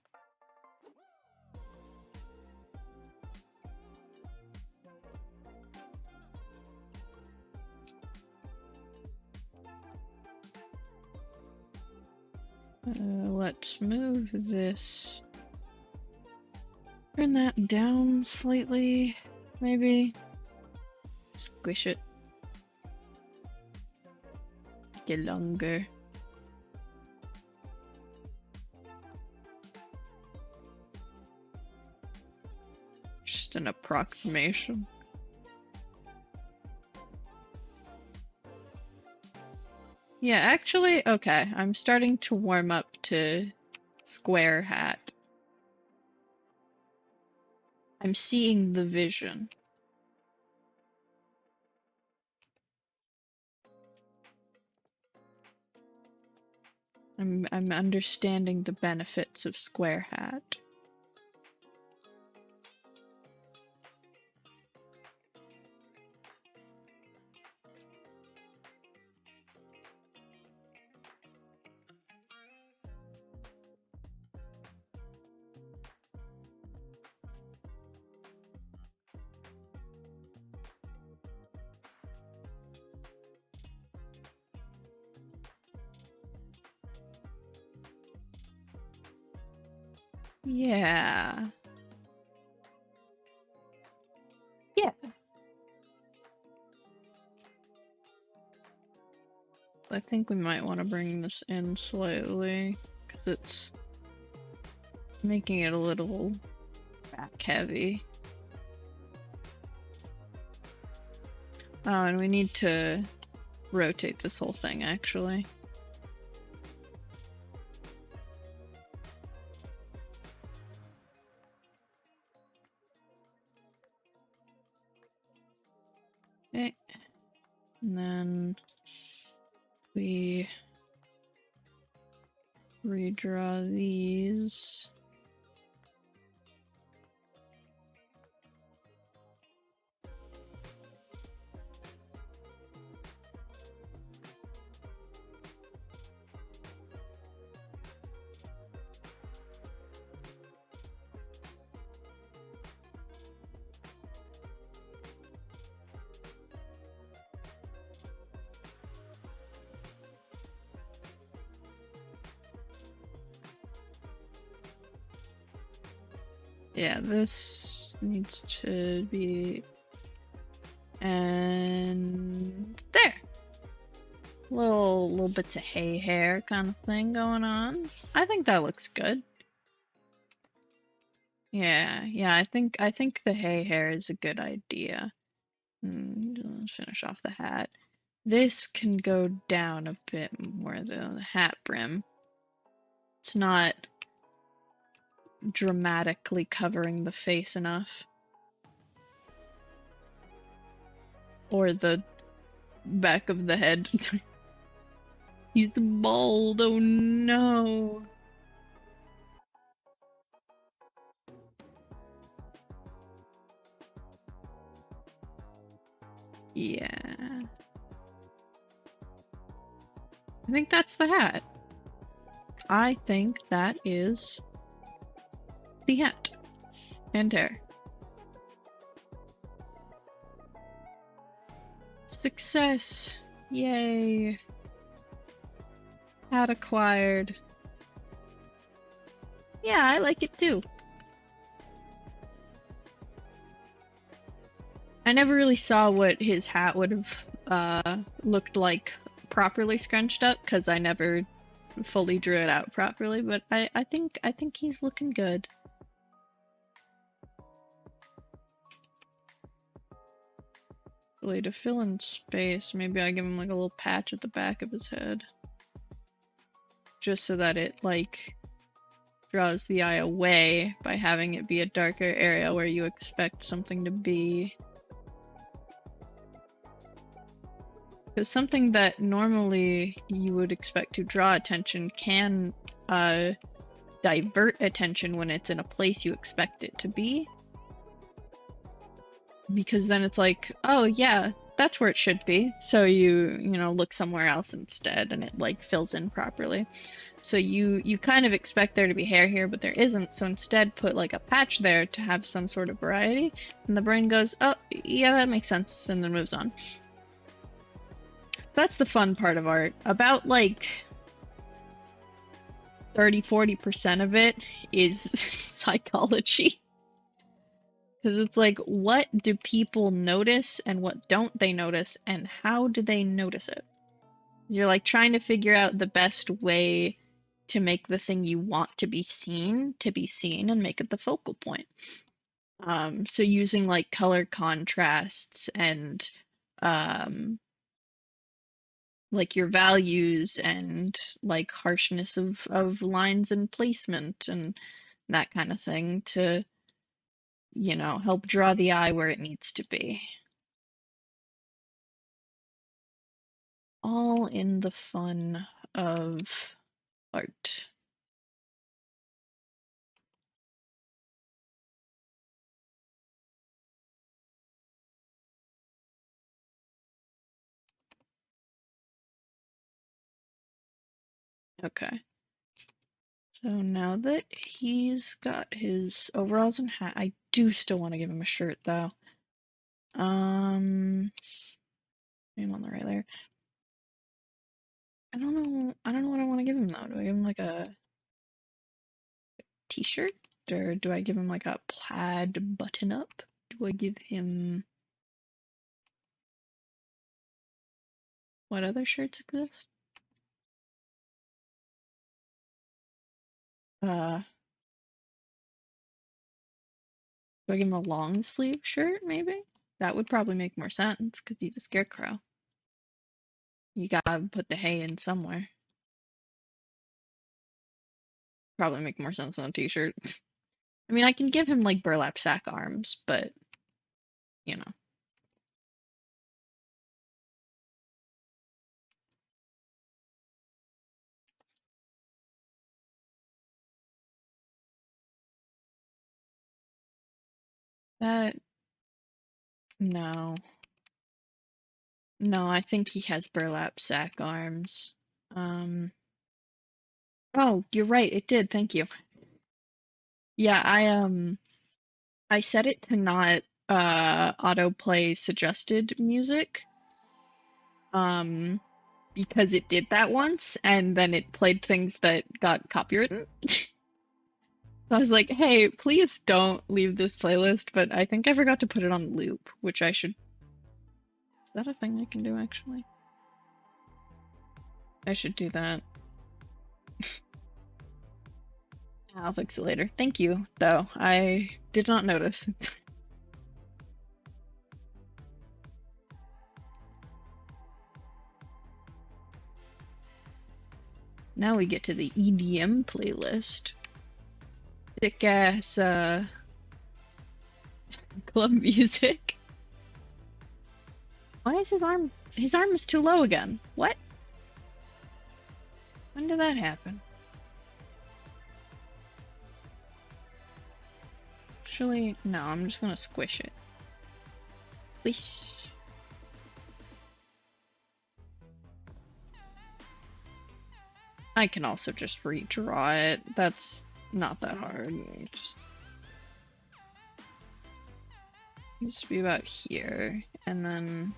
Let's move this. Turn that down slightly, maybe. Squish it. Get longer. Just an approximation. Yeah, actually, okay. I'm starting to warm up to square hat. I'm seeing the vision. I'm understanding the benefits of square hat. Yeah. Yeah. I think we might want to bring this in slightly, because it's making it a little back heavy. Oh, and we need to rotate this whole thing, actually. Okay. And then we redraw these. Yeah, this needs to be, and there. Little bits of hay hair kind of thing going on. I think that looks good. Yeah, I think the hay hair is a good idea. Let's finish off the hat. This can go down a bit more, the hat brim. It's not dramatically covering the face enough. Or the back of the head. He's bald, oh no. Yeah. I think that's the hat. I think that is the hat and hair. Success! Yay! Hat acquired. Yeah, I like it too. never really saw what his hat would have looked like properly scrunched up because I never fully drew it out properly, but I think he's looking good. Really, to fill in space, maybe I give him like a little patch at the back of his head. Just so that it like draws the eye away by having it be a darker area where you expect something to be. Because something that normally you would expect to draw attention can divert attention when it's in a place you expect it to be. Because then it's like, oh yeah, that's where it should be. So you know, look somewhere else instead and it like fills in properly. So you kind of expect there to be hair here, but there isn't. So instead put like a patch there to have some sort of variety. And the brain goes, oh yeah, that makes sense, and then moves on. That's the fun part of art. About like 30-40% of it is psychology. Because it's like, what do people notice and what don't they notice, and how do they notice it? You're like trying to figure out the best way to make the thing you want to be seen and make it the focal point. So using like color contrasts and like your values and like harshness of lines and placement and that kind of thing to, you know, help draw the eye where it needs to be. All in the fun of art. Okay. So now that he's got his overalls and hat, I do still want to give him a shirt though. Name on the right there. I don't know what I want to give him though. Do I give him like a t-shirt? Or do I give him like a plaid button-up? Do I give him... What other shirts exist? Do I give him a long sleeve shirt, maybe? That would probably make more sense, because he's a scarecrow. You gotta put the hay in somewhere. Probably make more sense on a t-shirt. I mean, I can give him, like, burlap sack arms, but, you know. That... No. No, I think he has burlap sack arms. Oh, you're right, it did, thank you. Yeah, I set it to not autoplay suggested music. Because it did that once, and then it played things that got copywritten. So I was like, hey, please don't leave this playlist, but I think I forgot to put it on loop, which I should... Is that a thing I can do, actually? I should do that. I'll fix it later. Thank you, though. I did not notice. Now we get to the EDM playlist. Thick-ass, club music. Why is his arm is too low again? What? When did that happen? Actually, no, I'm just gonna squish it. Squish. I can also just redraw it. That's not that hard. Just needs to be about here, and then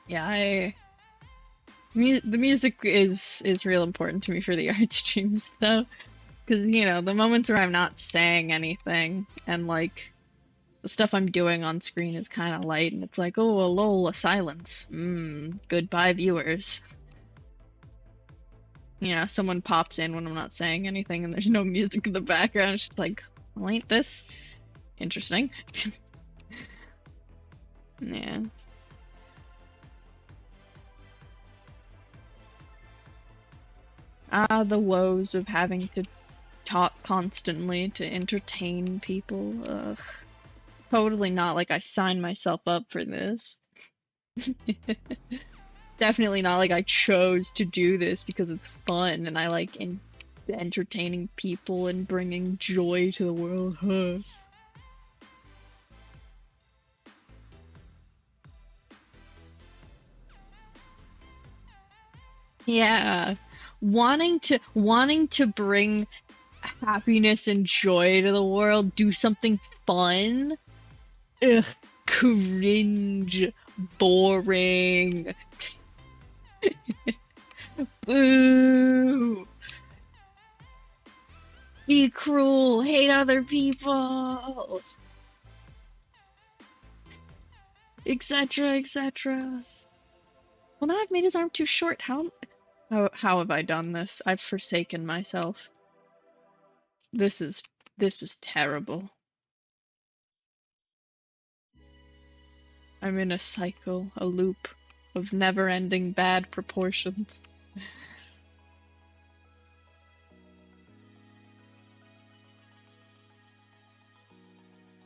yeah, the music is real important to me for the art streams though, Because, you know, the moments where I'm not saying anything and, like, the stuff I'm doing on screen is kind of light, and it's like, oh, a lol, a silence. Goodbye, viewers. Yeah, someone pops in when I'm not saying anything and there's no music in the background. It's just like, well, ain't this interesting? Yeah. Ah, the woes of having to talk constantly to entertain people. Ugh. Totally not like I signed myself up for this. Definitely not like I chose to do this because it's fun and I like entertaining people and bringing joy to the world. Huh. Yeah. Wanting to bring happiness and joy to the world, do something fun. Ugh, cringe, boring. Boo! Be cruel, hate other people, etc., etc. Well, now I've made his arm too short. How have I done this? I've forsaken myself. This is terrible. I'm in a cycle, a loop of never-ending bad proportions.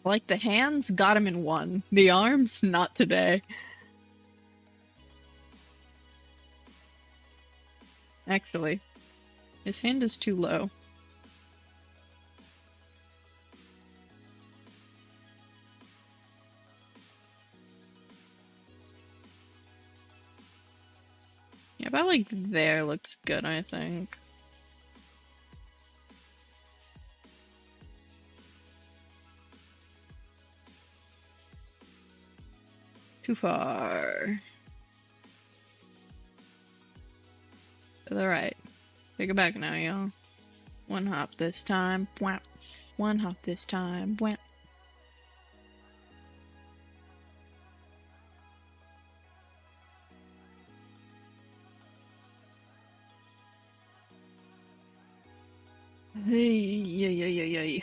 Like the hands, got him in one. The arms, not today. Actually, his hand is too low. Yeah, about like there looks good, I think. Too far. To the right. Take it back now, y'all. One hop this time. Whap. One hop this time. Whap. Hey.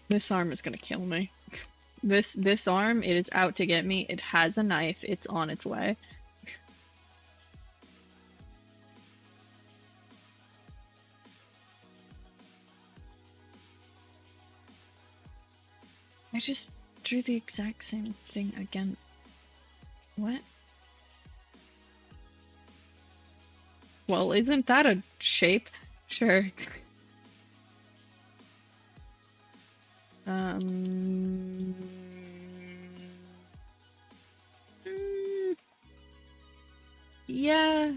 This arm is gonna kill me. This arm, it is out to get me. It has a knife. It's on its way. I just drew the exact same thing again. What? Well, isn't that a shape? Sure. Mm, yeah.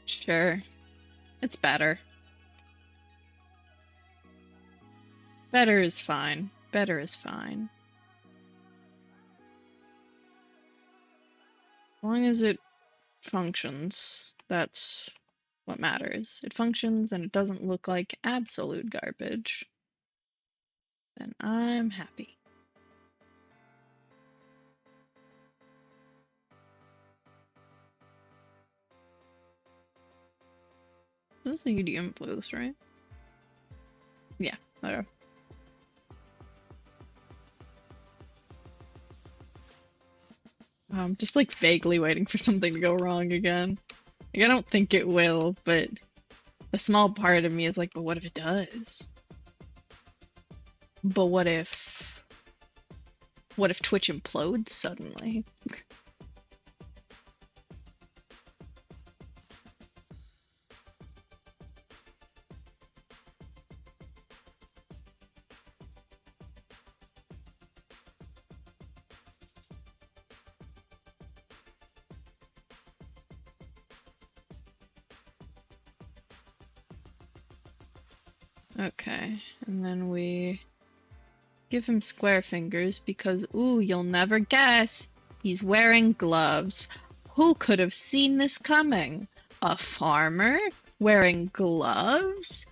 Sure. It's better. Better is fine. Better is fine. As long as it functions, that's what matters. It functions and it doesn't look like absolute garbage. Then I'm happy. This is the UDM playlist, right? Yeah, okay. I'm just like vaguely waiting for something to go wrong again. Like, I don't think it will, but a small part of me is like, but what if it does? But what if Twitch implodes suddenly? Okay, and then we give him square fingers because, ooh, you'll never guess, he's wearing gloves. Who could have seen this coming? A farmer wearing gloves?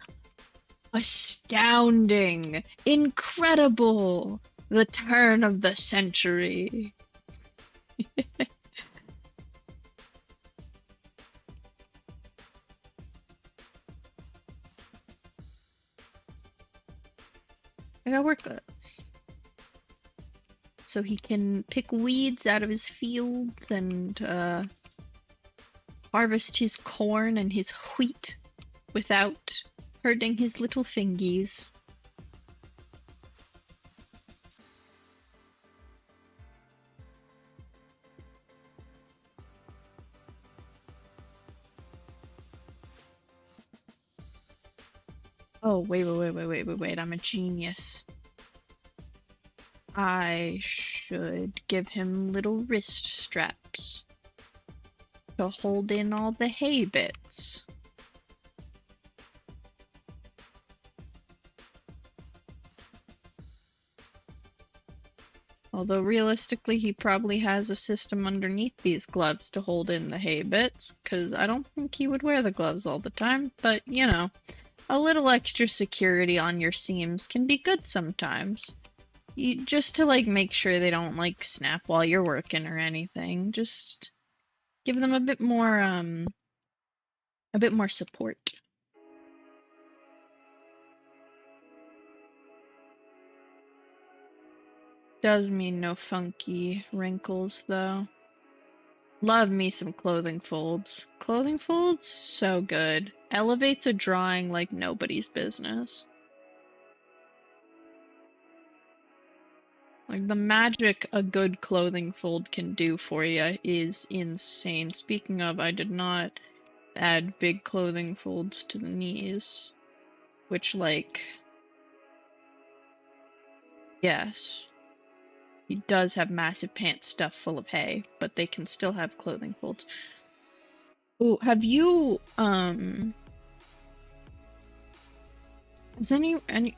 Astounding! Incredible! The turn of the century. I gotta work this. So he can pick weeds out of his fields and harvest his corn and his wheat without hurting his little fingies. Oh, wait, I'm a genius. I should give him little wrist straps to hold in all the hay bits. Although realistically, he probably has a system underneath these gloves to hold in the hay bits, because I don't think he would wear the gloves all the time, but you know, a little extra security on your seams can be good sometimes. Just to like make sure they don't like snap while you're working or anything. Just give them a bit more support. Does mean no funky wrinkles though. Love me some clothing folds. Clothing folds? So good. Elevates a drawing like nobody's business. Like, the magic a good clothing fold can do for you is insane. Speaking of, I did not add big clothing folds to the knees. Which, like... Yes. He does have massive pants stuffed full of hay, but they can still have clothing folds. Oh, have you, has any...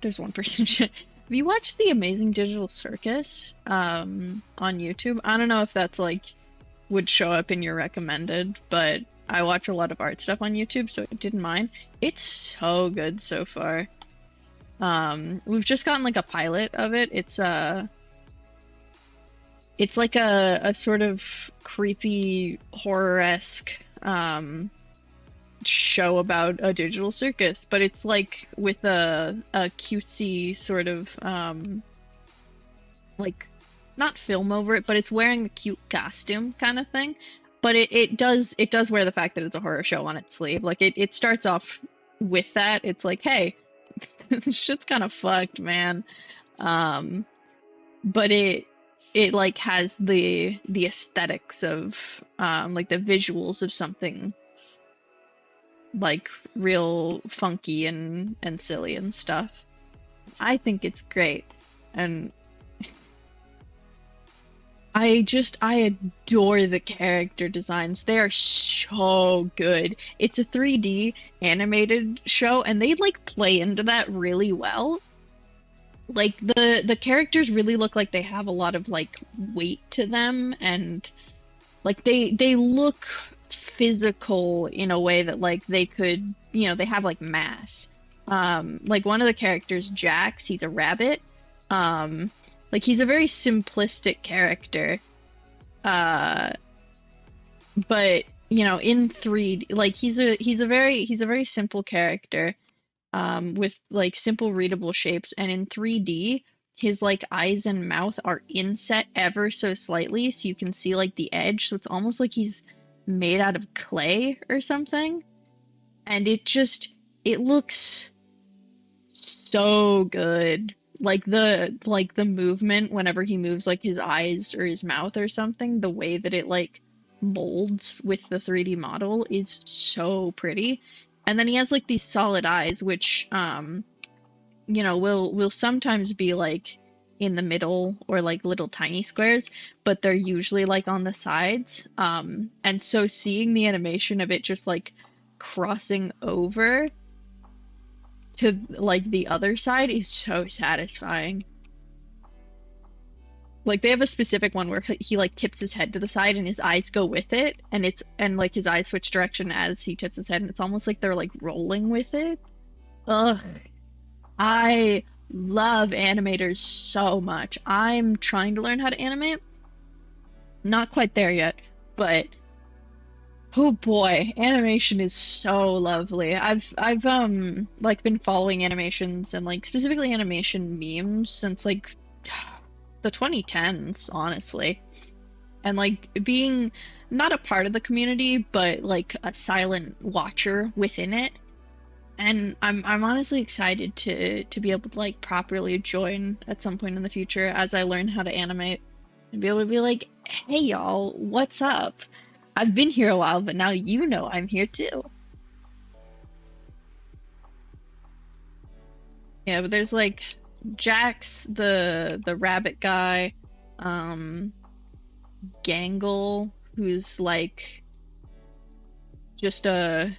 There's one person. Have you watched The Amazing Digital Circus on YouTube? I don't know if that's like would show up in your recommended, but I watch a lot of art stuff on YouTube, so I didn't mind. It's so good so far. We've just gotten like a pilot of it. It's like a sort of creepy horror-esque show about a digital circus, but it's like with a cutesy sort of like not film over it, but it's wearing a cute costume kind of thing. But it does wear the fact that it's a horror show on its sleeve. Like it starts off with that. It's like, hey, this shit's kind of fucked, man. But it like has the aesthetics of like the visuals of something like real funky and silly and stuff. I think it's great, and I adore the character designs. They are so good. It's a 3D animated show, and they like play into that really well. Like the characters really look like they have a lot of like weight to them, and like they look physical in a way that like they could, you know, they have like mass. Like one of the characters, Jax, he's a rabbit. Like he's a very simplistic character. But you know, in 3D, like he's a very simple character. With like simple readable shapes, and in 3D, his like eyes and mouth are inset ever so slightly, so you can see like the edge. So it's almost like he's made out of clay or something. And it looks so good. Like the movement whenever he moves like his eyes or his mouth or something, the way that it like molds with the 3D model is so pretty. And then he has like these solid eyes, which you know, will sometimes be like in the middle or like little tiny squares, but they're usually like on the sides. And so seeing the animation of it just like crossing over to like the other side is so satisfying. Like they have a specific one where he like tips his head to the side and his eyes go with it, and like his eyes switch direction as he tips his head, and it's almost like they're like rolling with it. Ugh. I love animators so much. I'm trying to learn how to animate. Not quite there yet, but oh boy, animation is so lovely. I've like been following animations and like specifically animation memes since like the 2010s, honestly. And like being not a part of the community, but like a silent watcher within it. And I'm honestly excited to be able to like properly join at some point in the future as I learn how to animate and be able to be like, "Hey y'all, what's up? I've been here a while, but now you know I'm here too." Yeah, but there's like Jax, the rabbit guy, um, Gangle, who's like just a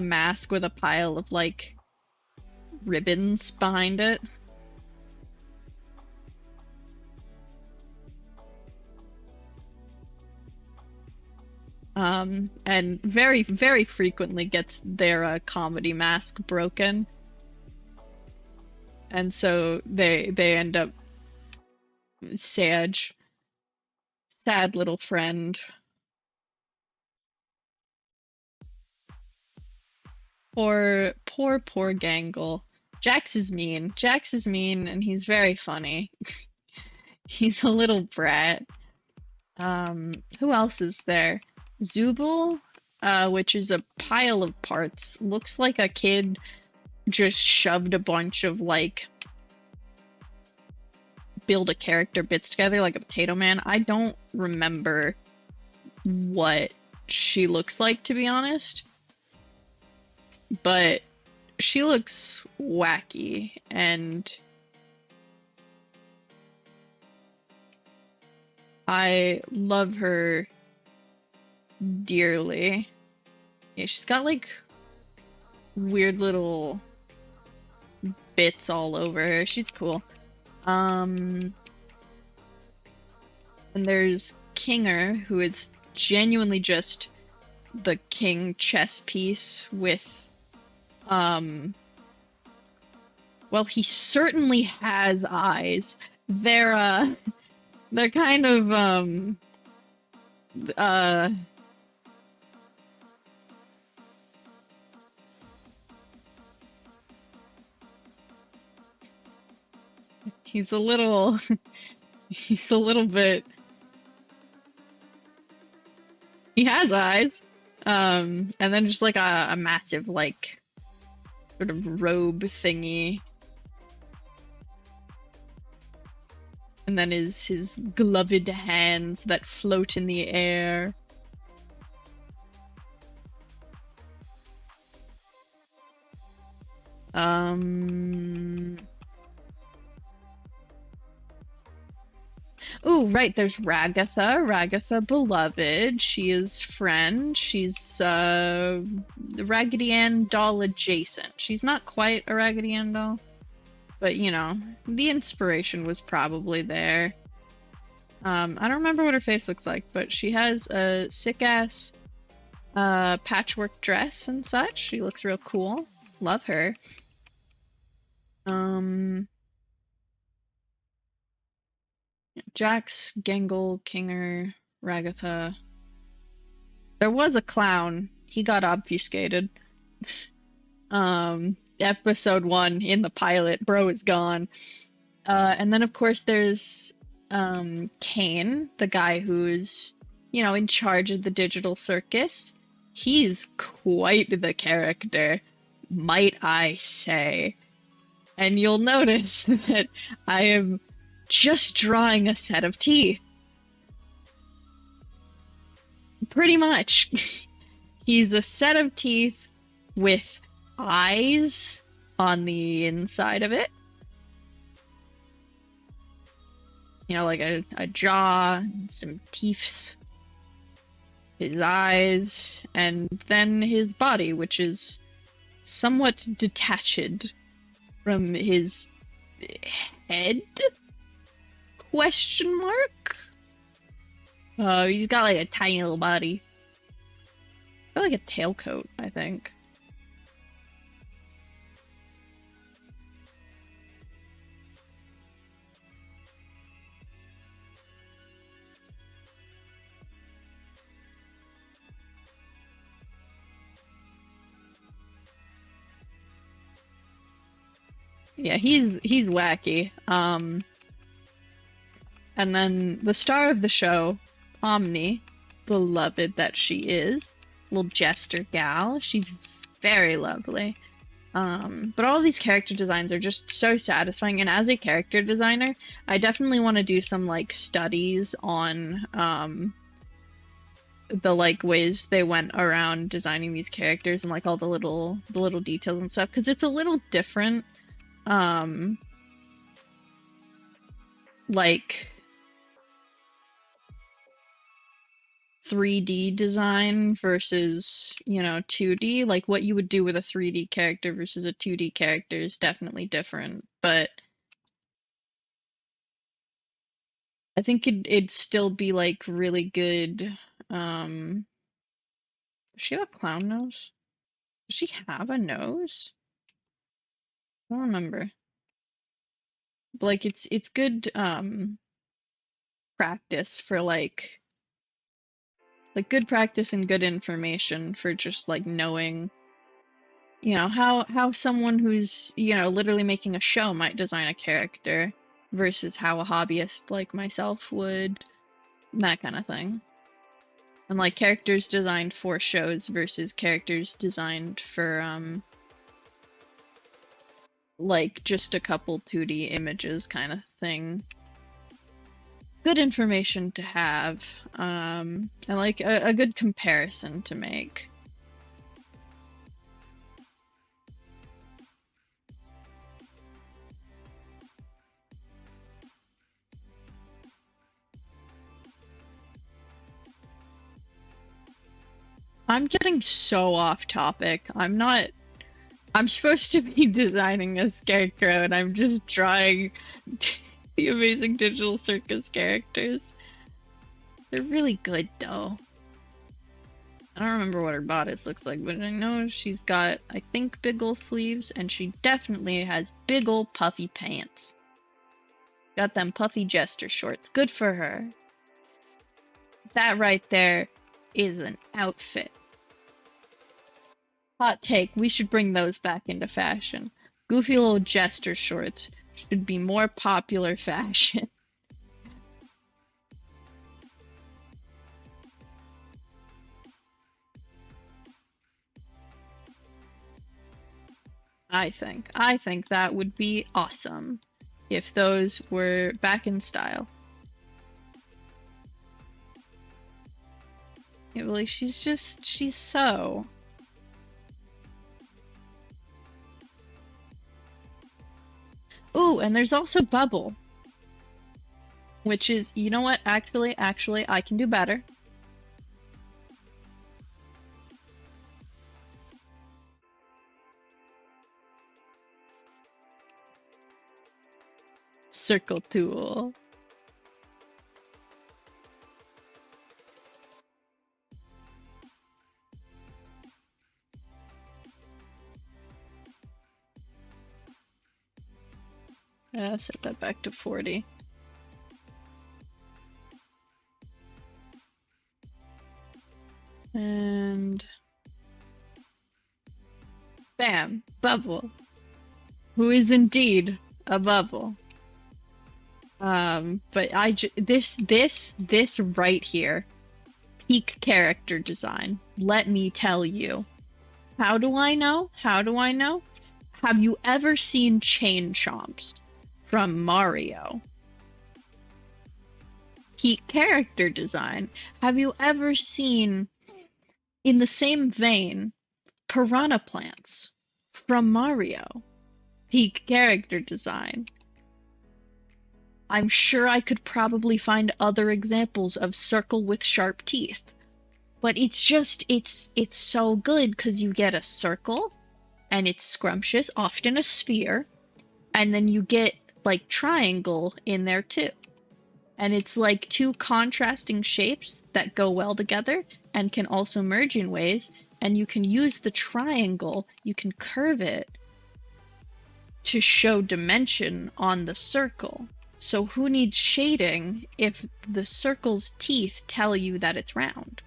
mask with a pile of like ribbons behind it. And very, very frequently gets their comedy mask broken. And so they end up sad little friend. Poor Gangle. Jax is mean. Jax is mean and he's very funny. He's a little brat. Who else is there? Zubul, which is a pile of parts. Looks like a kid just shoved a bunch of like build a character bits together like a potato man. I don't remember what she looks like, to be honest, but she looks wacky and I love her dearly. Yeah, she's got like weird little bits all over her. She's cool. And there's Kinger, who is genuinely just the king chess piece with, well, he certainly has eyes. They're kind of, he's a little, he's a little bit, he has eyes, and then just like a massive like sort of robe thingy, and then his gloved hands that float in the air. Oh, right, there's Ragatha beloved. She is friend. She's Raggedy Ann doll adjacent. She's not quite a Raggedy Ann doll, but you know, the inspiration was probably there. I don't remember what her face looks like, but she has a sick-ass patchwork dress and such. She looks real cool. Love her. Jax, Gangle, Kinger, Ragatha. There was a clown. He got obfuscated. Episode 1 in the pilot, bro is gone. And then of course there's Kane, the guy who's, you know, in charge of the digital circus. He's quite the character, might I say. And you'll notice that I am just drawing a set of teeth. Pretty much. He's a set of teeth with eyes on the inside of it. You know, like a jaw, some teeth, his eyes, and then his body, which is somewhat detached from his head. Question mark? Oh, he's got like a tiny little body. Got like a tailcoat, I think. Yeah, he's wacky. And then the star of the show, Omni, beloved that she is, little jester gal. She's very lovely. But all these character designs are just so satisfying. And as a character designer, I definitely want to do some like studies on the like ways they went around designing these characters and like all the little details and stuff, because it's a little different. Like 3D design versus, you know, 2D. Like what you would do with a 3D character versus a 2D character is definitely different, but I think it'd still be like really good. Does she have a clown nose? Does she have a nose? I don't remember. But, like it's good practice for like good practice and good information for just like knowing, you know, how someone who's, you know, literally making a show might design a character versus how a hobbyist like myself would, that kind of thing. And like characters designed for shows versus characters designed for like just a couple 2D images kind of thing. Good information to have, and like a good comparison to make. I'm getting so off topic. I'm supposed to be designing a scarecrow and I'm just drawing the Amazing Digital Circus characters. They're really good though. I don't remember what her bodice looks like, but I know she's got, I think, big ol' sleeves, and she definitely has big ol' puffy pants. Got them puffy jester shorts. Good for her. That right there is an outfit. Hot take, we should bring those back into fashion. Goofy little jester shorts should be more popular fashion. I think that would be awesome if those were back in style. Yeah, really, she's so. Ooh, and there's also Bubble, which is, you know what? Actually, I can do better. Circle tool. Set that back to 40. And bam, Bubble, who is indeed a bubble. But this right here, peak character design. Let me tell you. How do I know? How do I know? Have you ever seen Chain Chomps from Mario? Peak character design. Have you ever seen, in the same vein, Piranha Plants from Mario? Peak character design. I'm sure I could probably find other examples of circle with sharp teeth. But it's just, it's so good because you get a circle, and it's scrumptious, often a sphere, and then you get, like, triangle in there too. And it's like two contrasting shapes that go well together and can also merge in ways. And you can use the triangle, you can curve it to show dimension on the circle. So who needs shading if the circle's teeth tell you that it's round?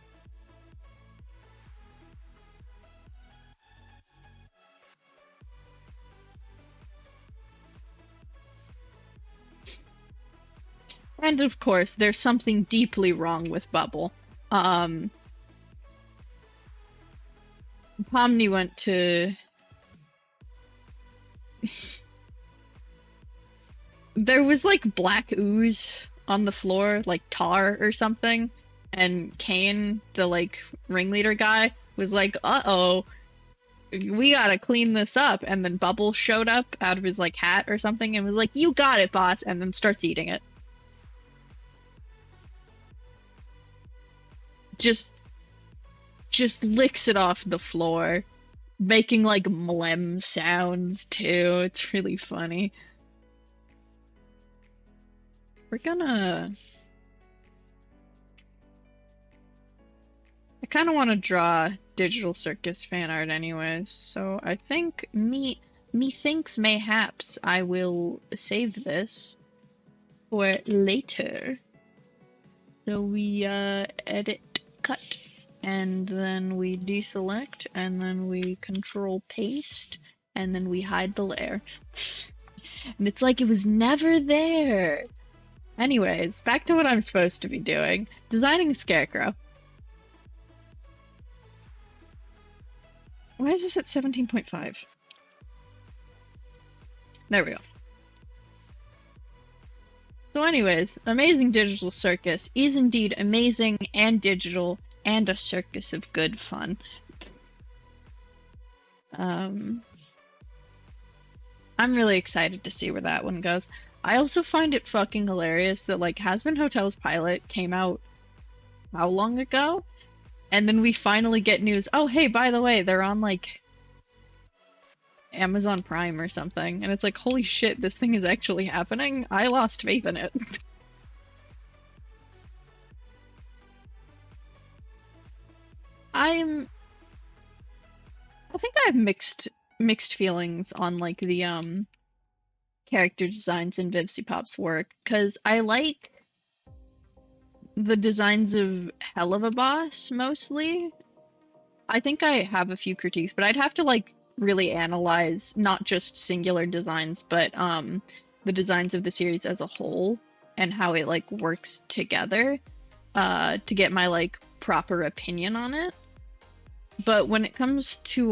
And of course, there's something deeply wrong with Bubble. Pomni went to... There was like black ooze on the floor, like tar or something, and Kane, the like ringleader guy, was like, "Uh-oh, we gotta clean this up." And then Bubble showed up out of his like hat or something and was like, "You got it, boss," and then starts eating it. Just licks it off the floor, making like mlem sounds too. It's really funny. We're gonna... I kind of want to draw Digital Circus fan art anyways, so I think methinks mayhaps I will save this for later. So we edit, cut, and then we deselect, and then we control paste, and then we hide the layer. And it's like it was never there. Anyways, back to what I'm supposed to be doing. Designing a scarecrow. Why is this at 17.5? There we go. So anyways, Amazing Digital Circus is indeed amazing and digital and a circus of good fun. I'm really excited to see where that one goes. I also find it fucking hilarious that like Hazbin Hotel's pilot came out how long ago? And then we finally get news, oh hey, by the way, they're on like Amazon Prime or something. And it's like, holy shit, this thing is actually happening? I lost faith in it. I think I have mixed feelings on like the character designs in VivziePop's work, because I like the designs of Hell of a Boss mostly. I think I have a few critiques, but I'd have to like really analyze not just singular designs, but the designs of the series as a whole and how it like works together to get my like proper opinion on it. But when it comes to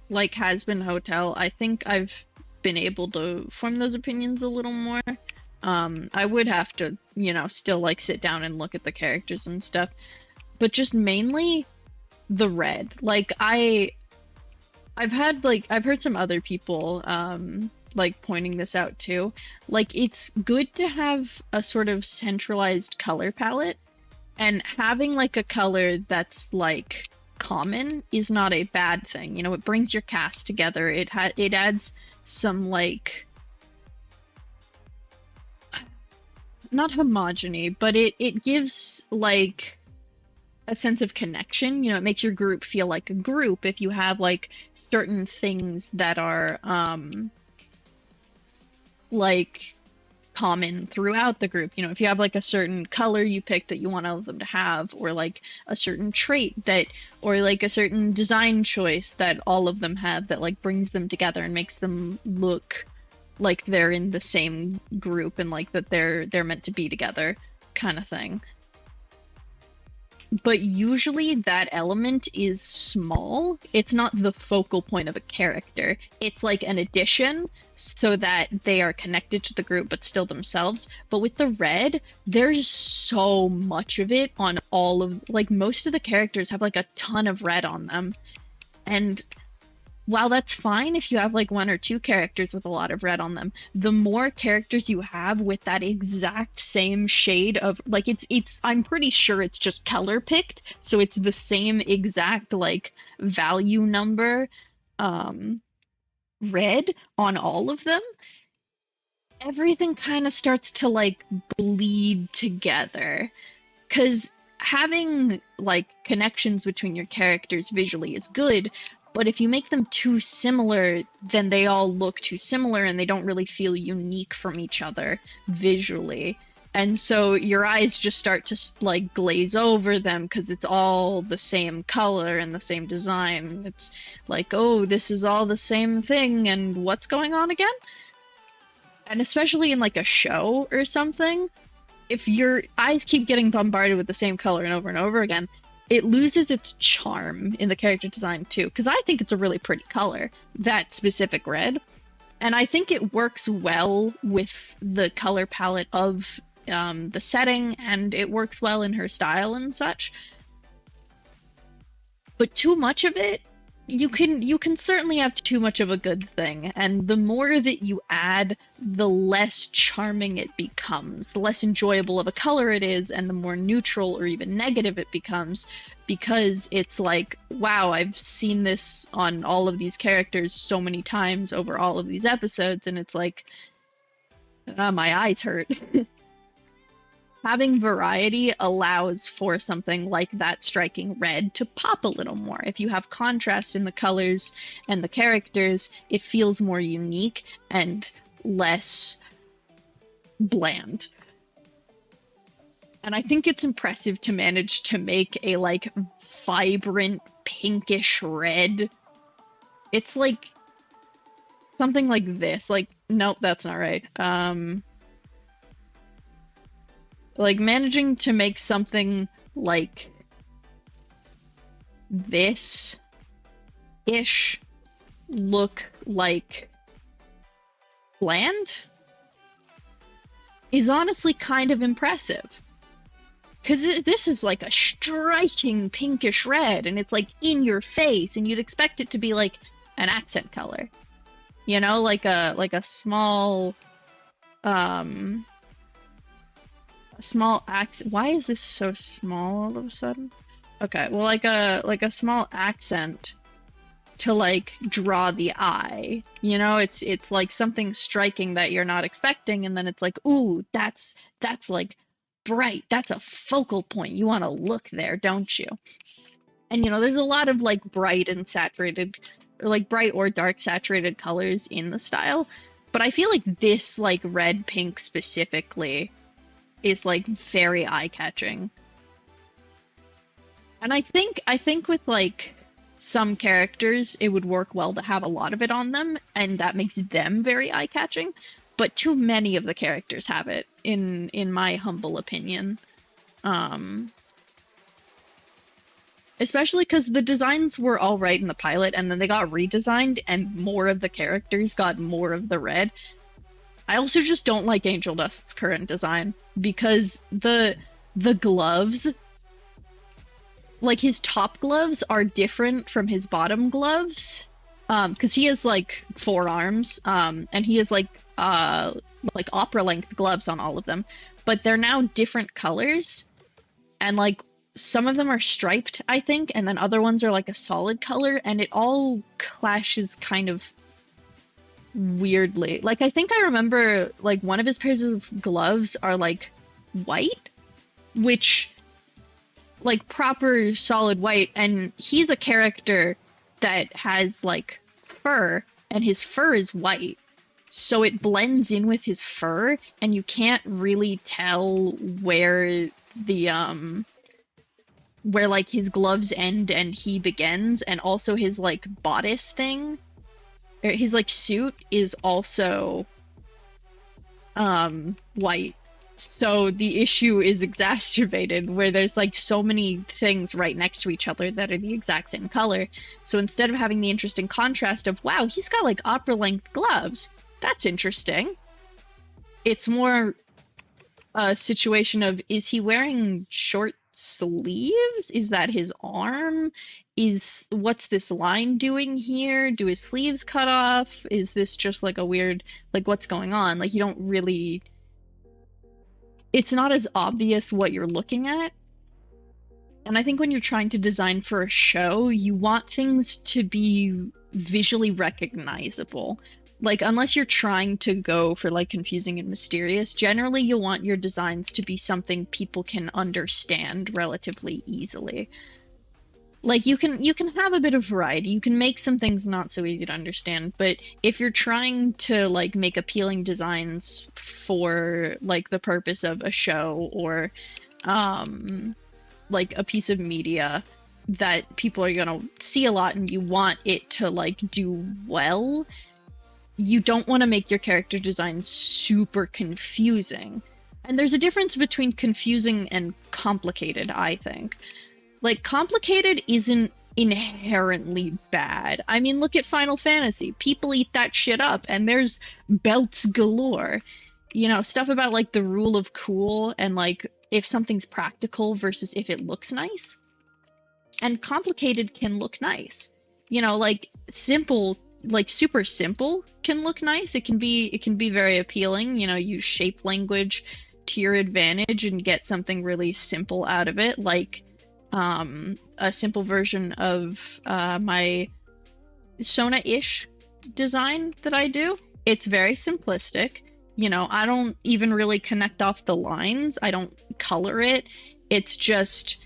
like Hazbin Hotel, I think I've been able to form those opinions a little more. I would have to, you know, still like sit down and look at the characters and stuff, but just mainly the red. Like I've heard some other people like pointing this out too. Like it's good to have a sort of centralized color palette, and having like a color that's like common is not a bad thing. You know, it brings your cast together. It adds some like, not homogeny, but it gives like a sense of connection. You know, it makes your group feel like a group if you have like certain things that are like common throughout the group. You know, if you have like a certain color you pick that you want all of them to have, or like a certain trait that, or like a certain design choice that all of them have that like brings them together and makes them look like they're in the same group and like that they're meant to be together, kind of thing. But usually that element is small. It's not the focal point of a character. It's like an addition so that they are connected to the group but still themselves. But with the red, there's so much of it on all of, like most of the characters have like a ton of red on them. And while that's fine if you have like one or two characters with a lot of red on them, the more characters you have with that exact same shade of like, it's I'm pretty sure it's just color picked, so it's the same exact like value number red on all of them. everything kind of starts to like bleed together. Because having like connections between your characters visually is good, but if you make them too similar, then they all look too similar and they don't really feel unique from each other visually. And so your eyes just start to like glaze over them because it's all the same color and the same design. It's like, oh, this is all the same thing, and what's going on again? And especially in like a show or something, if your eyes keep getting bombarded with the same color and over again, it loses its charm in the character design too. Because I think it's a really pretty color, that specific red. And I think it works well with the color palette of the setting, and it works well in her style and such. But too much of it, you can certainly have too much of a good thing, and the more that you add, the less charming it becomes, the less enjoyable of a color it is, and the more neutral or even negative it becomes, because it's like, wow, I've seen this on all of these characters so many times over all of these episodes, and it's like, my eyes hurt. Having variety allows for something like that striking red to pop a little more. If you have contrast in the colors and the characters, it feels more unique and less bland. And I think it's impressive to manage to make a like vibrant pinkish red. It's like something like this. Like, nope, that's not right. Like managing to make something like this-ish look like bland is honestly kind of impressive. Because this is like a striking pinkish red, and it's like in your face, and you'd expect it to be like an accent color. You know, like a small small accent. Why is this so small all of a sudden? Okay, well, like a small accent to like draw the eye. You know, it's like something striking that you're not expecting, and then it's like, ooh, that's like bright. That's a focal point. You want to look there, don't you? And you know, there's a lot of like bright and saturated, or like bright or dark saturated colors in the style, but I feel like this like red pink specifically is like very eye-catching. And I think with like some characters it would work well to have a lot of it on them, and that makes them very eye-catching, but too many of the characters have it in my humble opinion. Especially because the designs were all right in the pilot, and then they got redesigned and more of the characters got more of the red. I also just don't like Angel Dust's current design, because the gloves, like his top gloves are different from his bottom gloves, because he has like 4 arms, and he has like opera length gloves on all of them, but they're now different colors, and like some of them are striped, I think, and then other ones are like a solid color, and it all clashes kind of weirdly. Like, I think I remember, like, one of his pairs of gloves are, like, white, which, like, proper solid white, and he's a character that has, like, fur, and his fur is white, so it blends in with his fur, and you can't really tell where the, where, like, his gloves end and he begins, and also his, like, bodice thing, his like suit is also white, so the issue is exacerbated where there's like so many things right next to each other that are the exact same color. So instead of having the interesting contrast of, wow, he's got like opera length gloves, that's interesting, it's more a situation of, is he wearing short sleeves? Is that his arm? What's this line doing here? Do his sleeves cut off? Is this just like a weird, like, what's going on? Like, you don't really, it's not as obvious what you're looking at. And I think when you're trying to design for a show, you want things to be visually recognizable. Like, unless you're trying to go for like confusing and mysterious, generally you'll want your designs to be something people can understand relatively easily. Like you can have a bit of variety. You can make some things not so easy to understand, but if you're trying to like make appealing designs for like the purpose of a show or like a piece of media that people are going to see a lot and you want it to like do well, you don't want to make your character design super confusing. And there's a difference between confusing and complicated, I think. Like, complicated isn't inherently bad. I mean, look at Final Fantasy. People eat that shit up, and there's belts galore. You know, stuff about, like, the rule of cool and, like, if something's practical versus if it looks nice. And complicated can look nice. You know, like, simple, like, super simple can look nice. It can be very appealing. You know, use shape language to your advantage and get something really simple out of it, like a simple version of my Sona-ish design that I do. It's very simplistic. You know, I don't even really connect off the lines. I don't color it. It's just,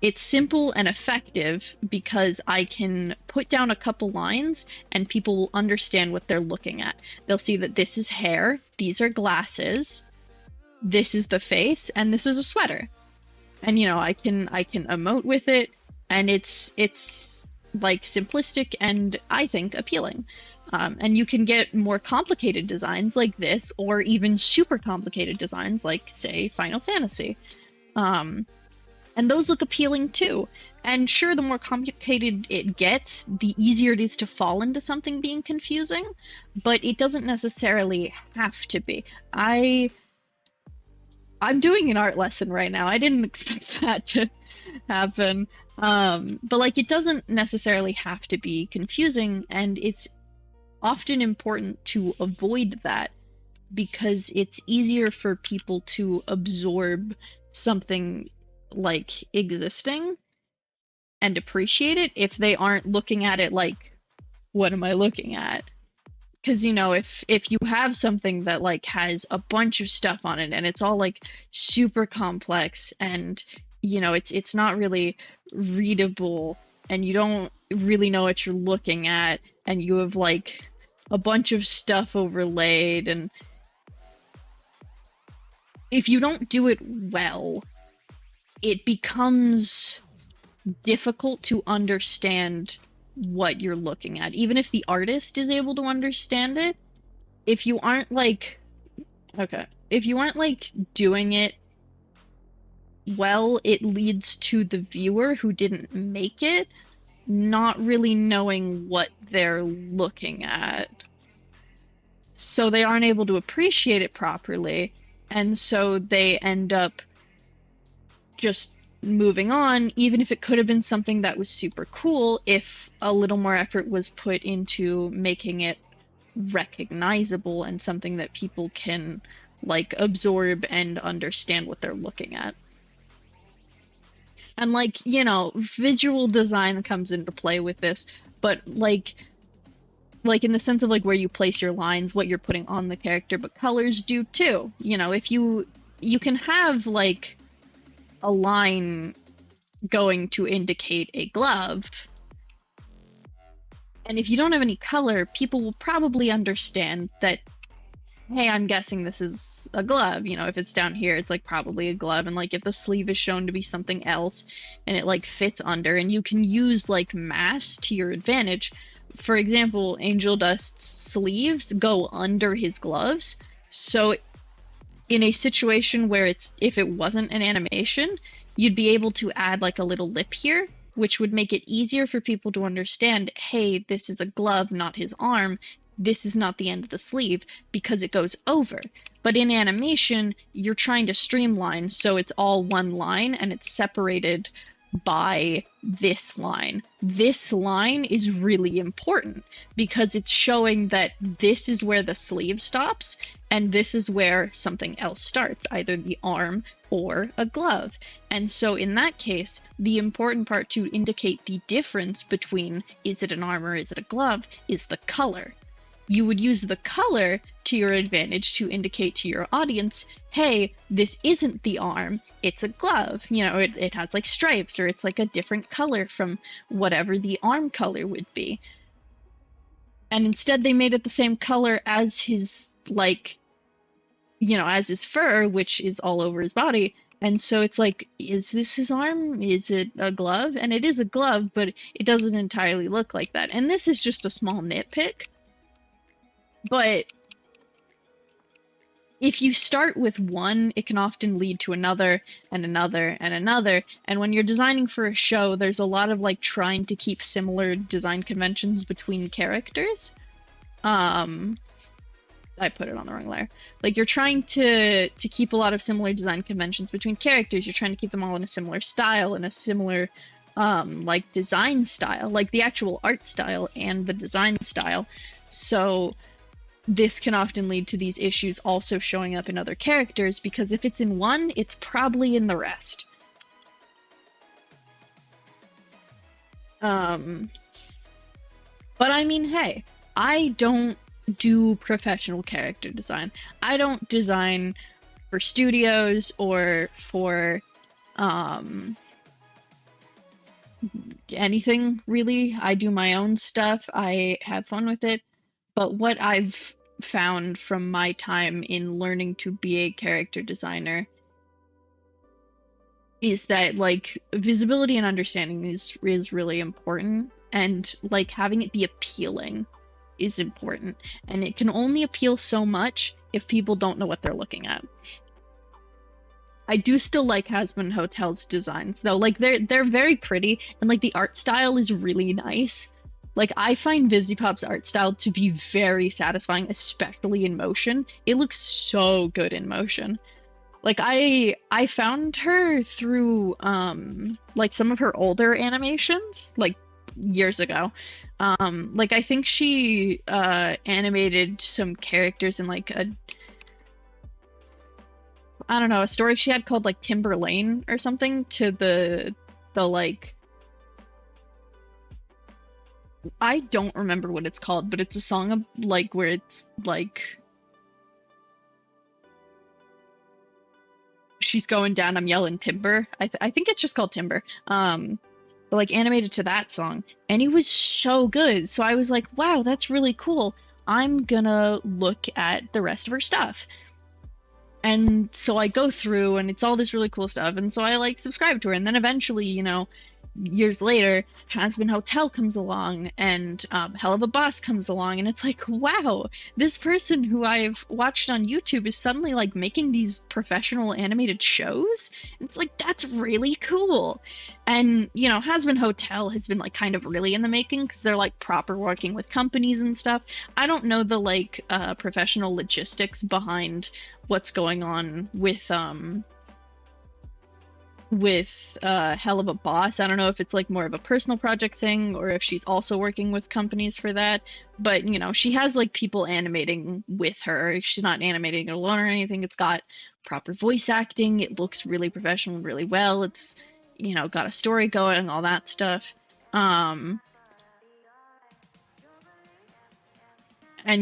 it's simple and effective because I can put down a couple lines and people will understand what they're looking at. They'll see that this is hair, these are glasses, this is the face, and this is a sweater. And you know, I can emote with it, and it's like simplistic and I think appealing. And you can get more complicated designs like this, or even super complicated designs like, say, Final Fantasy. And those look appealing too. And sure, the more complicated it gets, the easier it is to fall into something being confusing, but it doesn't necessarily have to be. I'm doing an art lesson right now. I didn't expect that to happen. But like, it doesn't necessarily have to be confusing, and it's often important to avoid that because it's easier for people to absorb something like existing and appreciate it if they aren't looking at it like, what am I looking at? Because, you know, if you have something that like has a bunch of stuff on it and it's all like super complex and, you know, it's not really readable and you don't really know what you're looking at and you have like a bunch of stuff overlaid, and if you don't do it well, it becomes difficult to understand what you're looking at. Even if the artist is able to understand it, if you aren't like, okay, if you aren't like doing it well, it leads to the viewer who didn't make it not really knowing what they're looking at. So they aren't able to appreciate it properly, and so they end up just moving on, even if it could have been something that was super cool if a little more effort was put into making it recognizable and something that people can like absorb and understand what they're looking at. And like, you know, visual design comes into play with this, but like in the sense of like where you place your lines, what you're putting on the character, but colors do too. You know, if you can have like a line going to indicate a glove, and if you don't have any color, people will probably understand that, hey, I'm guessing this is a glove. You know, if it's down here, it's like probably a glove, and like if the sleeve is shown to be something else and it like fits under, and you can use like mass to your advantage. For example, Angel Dust's sleeves go under his gloves, so in a situation where if it wasn't an animation, you'd be able to add like a little lip here, which would make it easier for people to understand, hey, this is a glove, not his arm. This is not the end of the sleeve because it goes over. But in animation, you're trying to streamline, so it's all one line and it's separated by this line. This line is really important because it's showing that this is where the sleeve stops and this is where something else starts, either the arm or a glove. And so in that case, the important part to indicate the difference between is it an arm or is it a glove is the color. You would use the color to your advantage to indicate to your audience, hey, this isn't the arm, it's a glove. You know, it has like stripes, or it's like a different color from whatever the arm color would be. And instead they made it the same color as his, like, you know, as his fur, which is all over his body. And so it's like, is this his arm? Is it a glove? And it is a glove, but it doesn't entirely look like that. And this is just a small nitpick. But if you start with one, it can often lead to another and another and another. And when you're designing for a show, there's a lot of like trying to keep similar design conventions between characters. I put it on the wrong layer. Like, you're trying to keep a lot of similar design conventions between characters. You're trying to keep them all in a similar style, in a similar, like, design style, like the actual art style and the design style. So this can often lead to these issues also showing up in other characters, because if it's in one, it's probably in the rest. But I mean, hey, I don't do professional character design. I don't design for studios or for anything really. I do my own stuff. I have fun with it. But what I've found from my time in learning to be a character designer is that, like, visibility and understanding is really important, and like having it be appealing is important, and it can only appeal so much if people don't know what they're looking at. I do still like Hazbin Hotel's designs though. Like, they're very pretty, and like the art style is really nice. Like, I find VivziePop's art style to be very satisfying, especially in motion. It looks so good in motion. Like, I found her through like some of her older animations, like years ago. Like, I think she animated some characters in like a, I don't know, a story she had called like Timber Lane or something, to the like, I don't remember what it's called, but it's a song of, like, where it's like she's going down, I'm yelling timber. I think it's just called Timber. But like animated to that song, and it was so good. So I was like, wow, that's really cool. I'm gonna look at the rest of her stuff. And so I go through, and it's all this really cool stuff, and so I like subscribe to her, and then eventually, you know, years later, Hazbin Hotel comes along, and Hell of a Boss comes along, and it's like, wow, this person who I've watched on YouTube is suddenly like making these professional animated shows. And it's like, that's really cool. And, you know, Hazbin Hotel has been like kind of really in the making, because they're like proper working with companies and stuff. I don't know the like professional logistics behind what's going on with Hell of a Boss. I don't know if it's like more of a personal project thing, or if she's also working with companies for that. But, you know, she has like people animating with her. She's not animating it alone or anything. It's got proper voice acting. It looks really professional and really well. It's, you know, got a story going, all that stuff. And,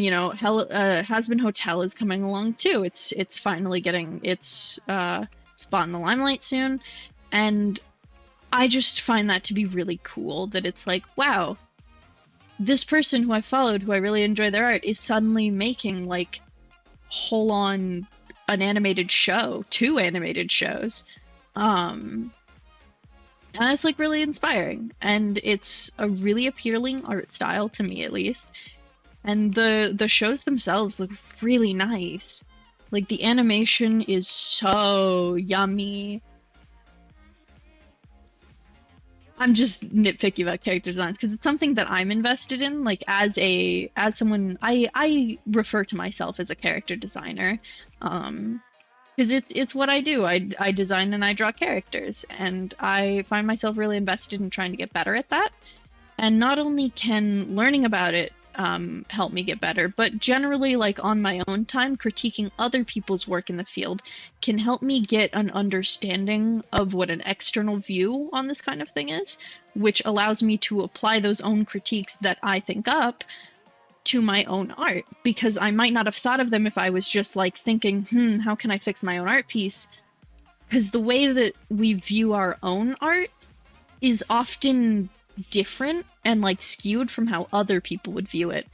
you know, Hazbin Hotel is coming along too. It's finally getting its spot in the limelight soon, and I just find that to be really cool, that it's like, wow, this person who I followed, who I really enjoy their art, is suddenly making like whole on an animated show, 2 animated shows. And that's like really inspiring, and it's a really appealing art style to me, at least. And the shows themselves look really nice. Like, the animation is so yummy. I'm just nitpicky about character designs because it's something that I'm invested in. Like, as someone, I refer to myself as a character designer, because it's what I do. I design and I draw characters, and I find myself really invested in trying to get better at that. And not only can learning about it help me get better. But generally, like on my own time, critiquing other people's work in the field can help me get an understanding of what an external view on this kind of thing is, which allows me to apply those own critiques that I think up to my own art, because I might not have thought of them if I was just like thinking, how can I fix my own art piece? Because the way that we view our own art is often different and like skewed from how other people would view it.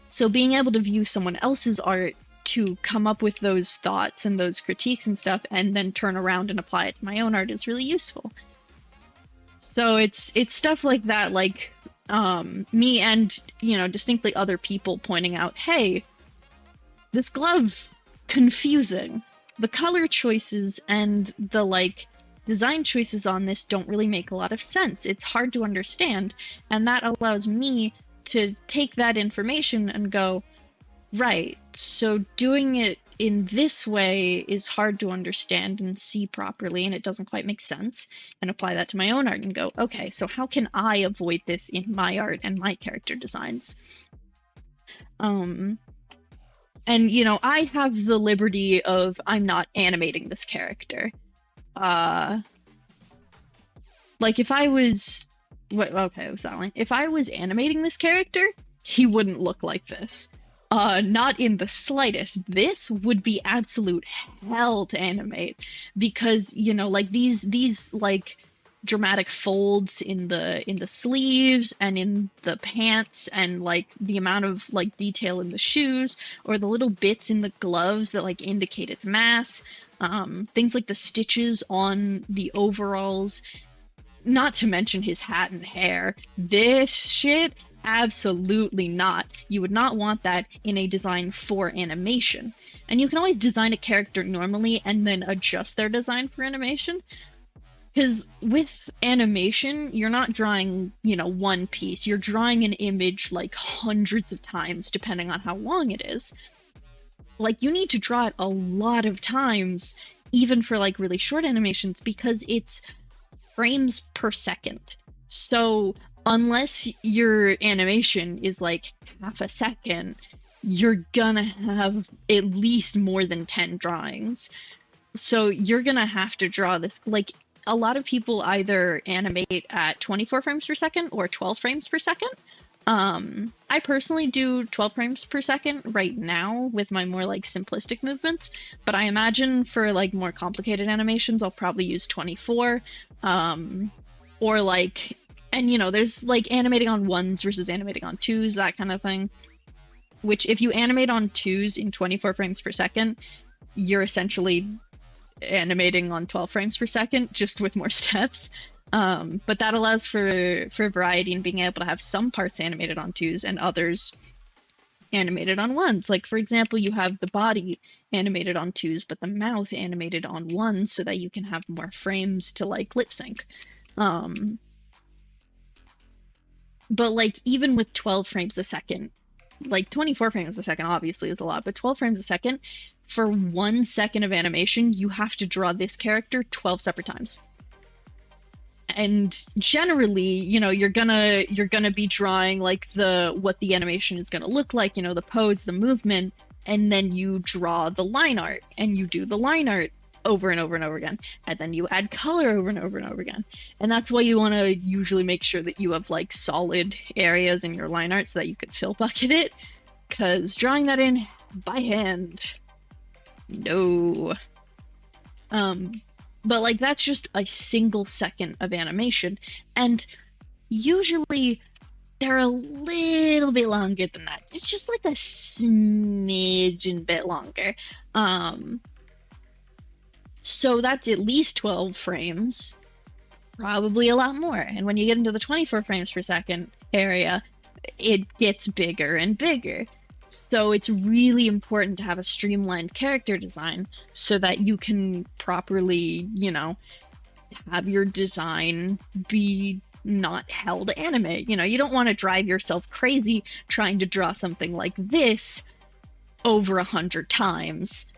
So being able to view someone else's art to come up with those thoughts and those critiques and stuff and then turn around and apply it to my own art is really useful. So it's stuff like that, like me and, you know, distinctly other people pointing out, hey, this glove, confusing. The color choices and the like design choices on this don't really make a lot of sense. It's hard to understand, and that allows me to take that information and go, right, so doing it in this way is hard to understand and see properly, and it doesn't quite make sense, and apply that to my own art and go, okay, so how can I avoid this in my art and my character designs? And, you know, I have the liberty of, I'm not animating this character. Like, if I was... okay, it was that one. If I was animating this character, he wouldn't look like this. Not in the slightest. This would be absolute hell to animate. Because, you know, like, these like, dramatic folds in the sleeves and in the pants, and like the amount of like detail in the shoes, or the little bits in the gloves that like indicate its mass, things like the stitches on the overalls, not to mention his hat and hair. This shit, absolutely not. You would not want that in a design for animation. And you can always design a character normally and then adjust their design for animation. Because with animation, you're not drawing, you know, one piece. You're drawing an image like hundreds of times, depending on how long it is. Like, you need to draw it a lot of times, even for like really short animations, because it's frames per second. So unless your animation is like half a second, you're gonna have at least more than 10 drawings. So you're gonna have to draw this, like, a lot of people either animate at 24 frames per second or 12 frames per second. I personally do 12 frames per second right now with my more like simplistic movements, but I imagine for like more complicated animations, I'll probably use 24. Or like, and you know, there's like animating on ones versus animating on twos, that kind of thing. Which if you animate on twos in 24 frames per second, you're essentially animating on 12 frames per second, just with more steps. But that allows for variety and being able to have some parts animated on twos and others animated on ones. Like, for example, you have the body animated on twos, but the mouth animated on ones, so that you can have more frames to like lip sync. But like, even with 12 frames a second, like 24 frames a second obviously is a lot, but 12 frames a second, for 1 second of animation, you have to draw this character 12 separate times. And generally, you know, you're gonna be drawing like what the animation is gonna look like, you know, the pose, the movement, and then you draw the line art, and you do the line art over and over and over again, and then you add color over and over and over again. And that's why you want to usually make sure that you have like solid areas in your line art so that you could fill bucket it, because drawing that in by hand, no. But like, that's just a single second of animation, and usually they're a little bit longer than that. It's just like a smidgen bit longer. So that's at least 12 frames, probably a lot more. And when you get into the 24 frames per second area, it gets bigger and bigger. So it's really important to have a streamlined character design so that you can properly, you know, have your design be not hell to animate. You know, you don't want to drive yourself crazy trying to draw something like this over 100 times,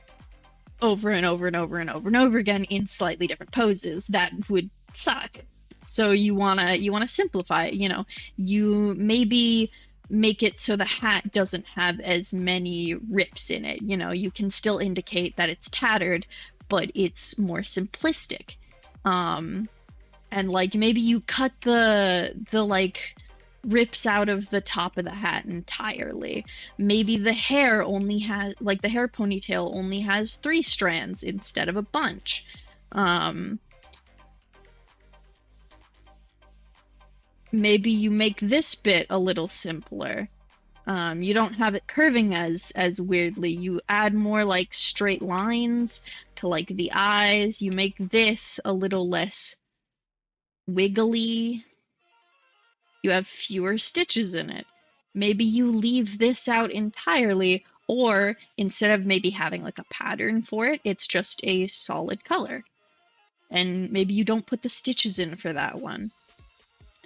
over and over and over and over and over again in slightly different poses. That would suck. So you wanna simplify it. You know, you maybe make it so the hat doesn't have as many rips in it. You know, you can still indicate that it's tattered, but it's more simplistic. And like maybe you cut the like rips out of the top of the hat entirely. Maybe the hair only has, like, the hair ponytail only has 3 strands instead of a bunch. Maybe you make this bit a little simpler. You don't have it curving as weirdly. You add more like straight lines to like the eyes. You make this a little less wiggly. You have fewer stitches in it. Maybe you leave this out entirely, or instead of maybe having like a pattern for it, it's just a solid color. And maybe you don't put the stitches in for that one.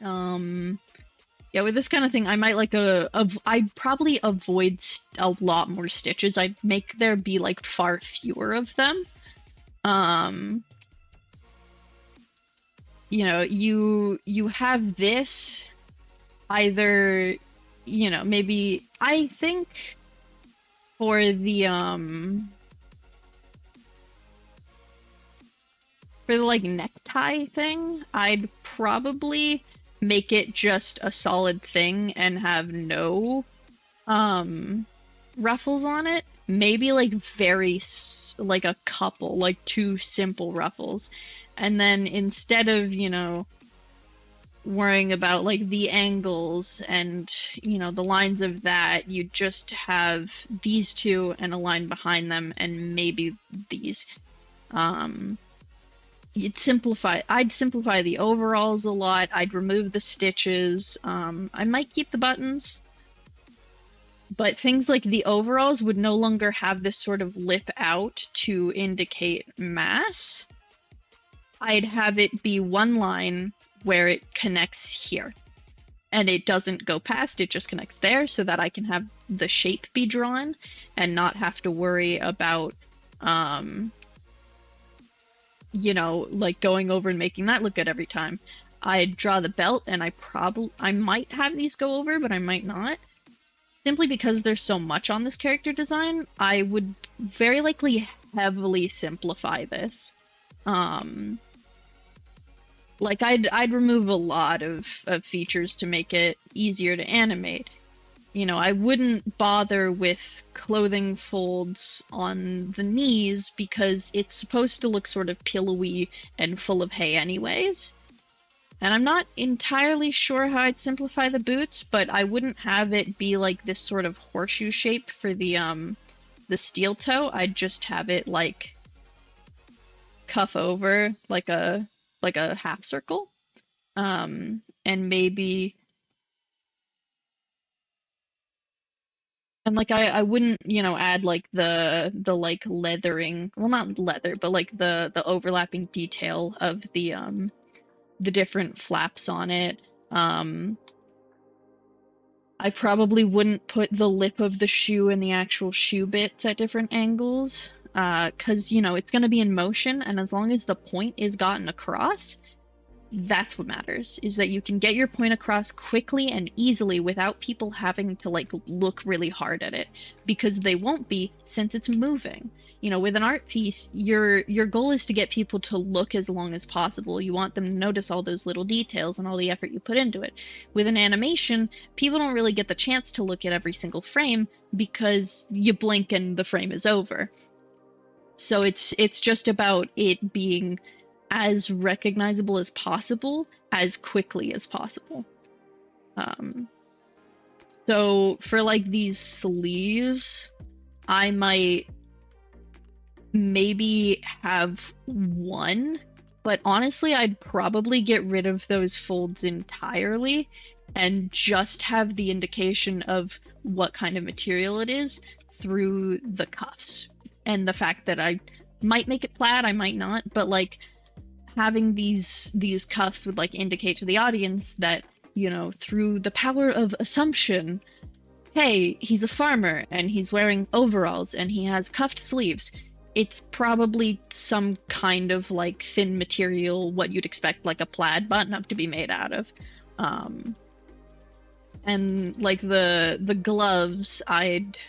Yeah, with this kind of thing, I might like I'd probably avoid a lot more stitches. I'd make there be like far fewer of them. You know, you have this either, you know, maybe I think for the like necktie thing, I'd probably make it just a solid thing and have no ruffles on it. Maybe like like a couple, like 2 simple ruffles. And then instead of, you know, worrying about like the angles and, you know, the lines of that, you just have these 2 and a line behind them and maybe these. I'd simplify the overalls a lot. I'd remove the stitches. I might keep the buttons, but things like the overalls would no longer have this sort of lip out to indicate mass. I'd have it be one line where it connects here, and it doesn't go past, it just connects there, so that I can have the shape be drawn and not have to worry about you know, like going over and making that look good every time. I'd draw the belt, and I might have these go over, but I might not. Simply because there's so much on this character design, I would very likely heavily simplify this. Like I'd remove a lot of features to make it easier to animate. You know, I wouldn't bother with clothing folds on the knees because it's supposed to look sort of pillowy and full of hay anyways. And I'm not entirely sure how I'd simplify the boots, but I wouldn't have it be like this sort of horseshoe shape for the steel toe. I'd just have it like cuff over like a half circle. And maybe, and like I wouldn't, you know, add like the like leathering, well, not leather, but like the overlapping detail of the different flaps on it. I probably wouldn't put the lip of the shoe and the actual shoe bits at different angles, because, you know, it's going to be in motion, and as long as the point is gotten across, that's what matters, is that you can get your point across quickly and easily without people having to like look really hard at it, because they won't be, since it's moving. You know, with an art piece, your goal is to get people to look as long as possible. You want them to notice all those little details and all the effort you put into it. With an animation, people don't really get the chance to look at every single frame because you blink and the frame is over. So it's just about it being as recognizable as possible, as quickly as possible. So for like these sleeves, I might maybe have 1, but honestly, I'd probably get rid of those folds entirely and just have the indication of what kind of material it is through the cuffs. And the fact that I might make it plaid, I might not, but like having these cuffs would like indicate to the audience that, you know, through the power of assumption, hey, he's a farmer and he's wearing overalls and he has cuffed sleeves. It's probably some kind of like thin material, what you'd expect like a plaid button-up to be made out of. And like the gloves, I'd,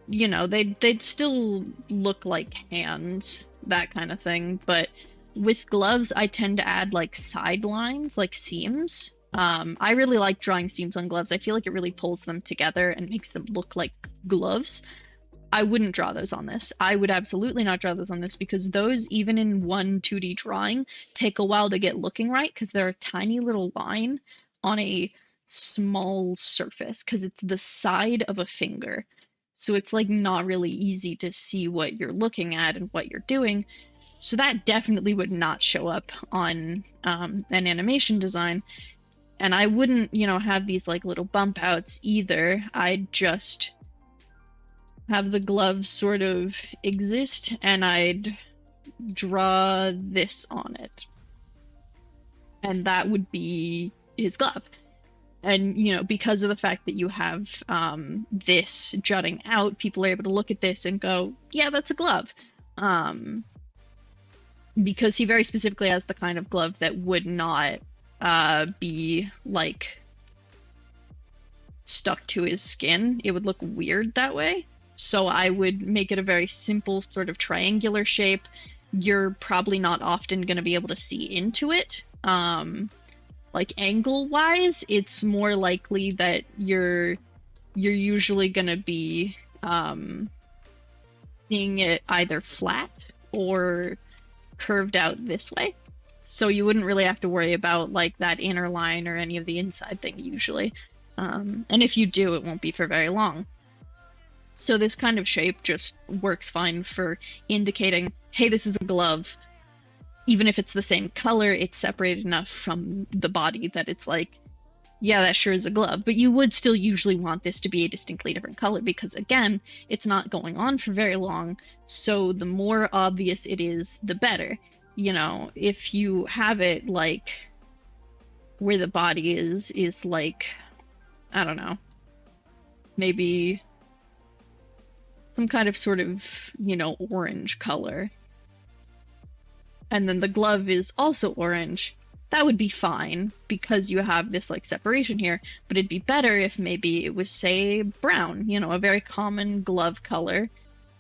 you know, they'd still look like hands, that kind of thing. But with gloves, I tend to add like sidelines, like seams. I really like drawing seams on gloves. I feel like it really pulls them together and makes them look like gloves. I wouldn't draw those on this. I would absolutely not draw those on this because those, even in one 2D drawing, take a while to get looking right because they're a tiny little line on a small surface because it's the side of a finger. So it's like not really easy to see what you're looking at and what you're doing. So that definitely would not show up on an animation design. And I wouldn't, you know, have these like little bump outs either. I'd just have the gloves sort of exist and I'd draw this on it. And that would be his glove. And, you know, because of the fact that you have this jutting out, people are able to look at this and go, yeah, that's a glove. Because he very specifically has the kind of glove that would not be, like, stuck to his skin. It would look weird that way. So I would make it a very simple sort of triangular shape. You're probably not often going to be able to see into it. Like angle-wise, it's more likely that you're usually going to be seeing it either flat or curved out this way. So you wouldn't really have to worry about like that inner line or any of the inside thing usually. And if you do, it won't be for very long. So this kind of shape just works fine for indicating, hey, this is a glove. Even if it's the same color, it's separated enough from the body that it's like, yeah, that sure is a glove. But you would still usually want this to be a distinctly different color because, again, it's not going on for very long. So the more obvious it is, the better. You know, if you have it like where the body is like, I don't know, maybe some kind of sort of, you know, orange color. And then the glove is also orange, that would be fine because you have this like separation here, but it'd be better if maybe it was, say, brown, you know, a very common glove color.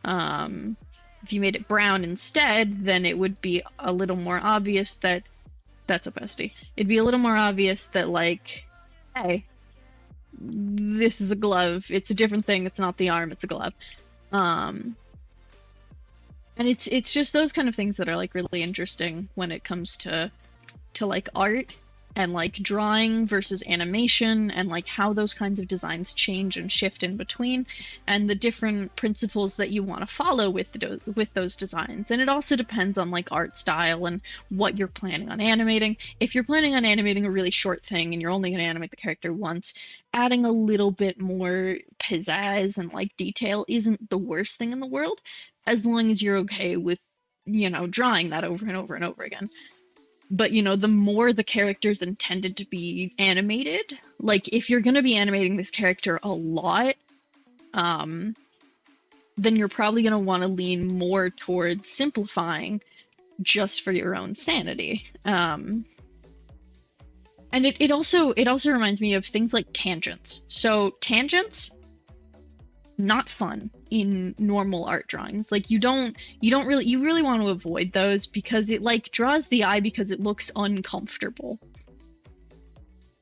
If you made it brown instead, then it would be a little more obvious that, that's opacity. It'd be a little more obvious that like, hey, this is a glove. It's a different thing. It's not the arm, it's a glove. And it's just those kind of things that are like really interesting when it comes to like art and like drawing versus animation and like how those kinds of designs change and shift in between and the different principles that you want to follow with those designs. And it also depends on like art style and what you're planning on animating. If you're planning on animating a really short thing and you're only going to animate the character once, adding a little bit more pizzazz and like detail isn't the worst thing in the world, as long as you're okay with, you know, drawing that over and over and over again. But, you know, the more the character's intended to be animated, like if you're going to be animating this character a lot, then you're probably going to want to lean more towards simplifying just for your own sanity. And it also reminds me of things like tangents. So tangents, not fun in normal art drawings. Like you really want to avoid those because it like draws the eye because it looks uncomfortable.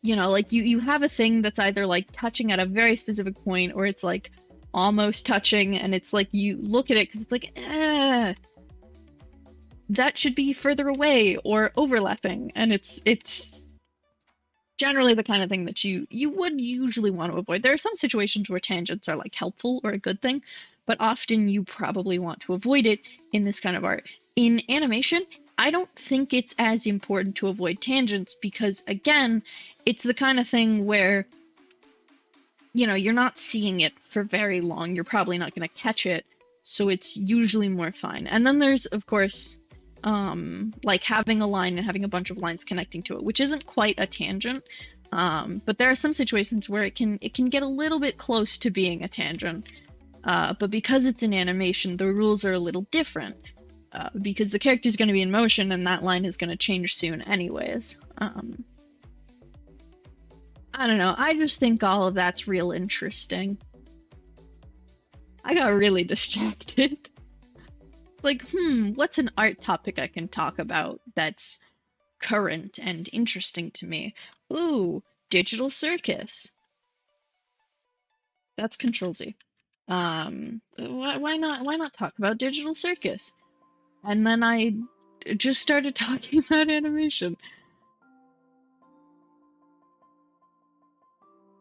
You know, like you have a thing that's either like touching at a very specific point or it's like almost touching and it's like you look at it because it's like, that should be further away or overlapping, and it's generally the kind of thing that you would usually want to avoid. There are some situations where tangents are like helpful or a good thing, but often you probably want to avoid it in this kind of art. In animation, I don't think it's as important to avoid tangents because, again, it's the kind of thing where, you know, you're not seeing it for very long. You're probably not going to catch it, so it's usually more fine. And then there's, of course, like having a line and having a bunch of lines connecting to it, which isn't quite a tangent, but there are some situations where it can get a little bit close to being a tangent, but because it's an animation, the rules are a little different, because the character is going to be in motion and that line is going to change soon anyways. I don't know. I just think all of that's real interesting. I got really distracted. Like, what's an art topic I can talk about that's current and interesting to me? Ooh, digital circus. That's Control Z. Why not talk about digital circus? And then I just started talking about animation.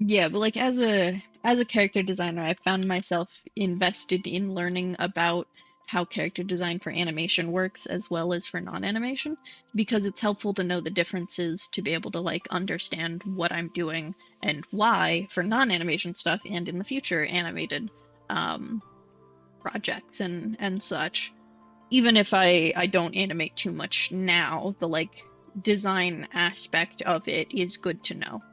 Yeah, but like as a character designer, I found myself invested in learning about how character design for animation works as well as for non-animation because it's helpful to know the differences to be able to like understand what I'm doing and why for non-animation stuff and in the future animated um projects and such. Even if I don't animate too much now, the like design aspect of it is good to know.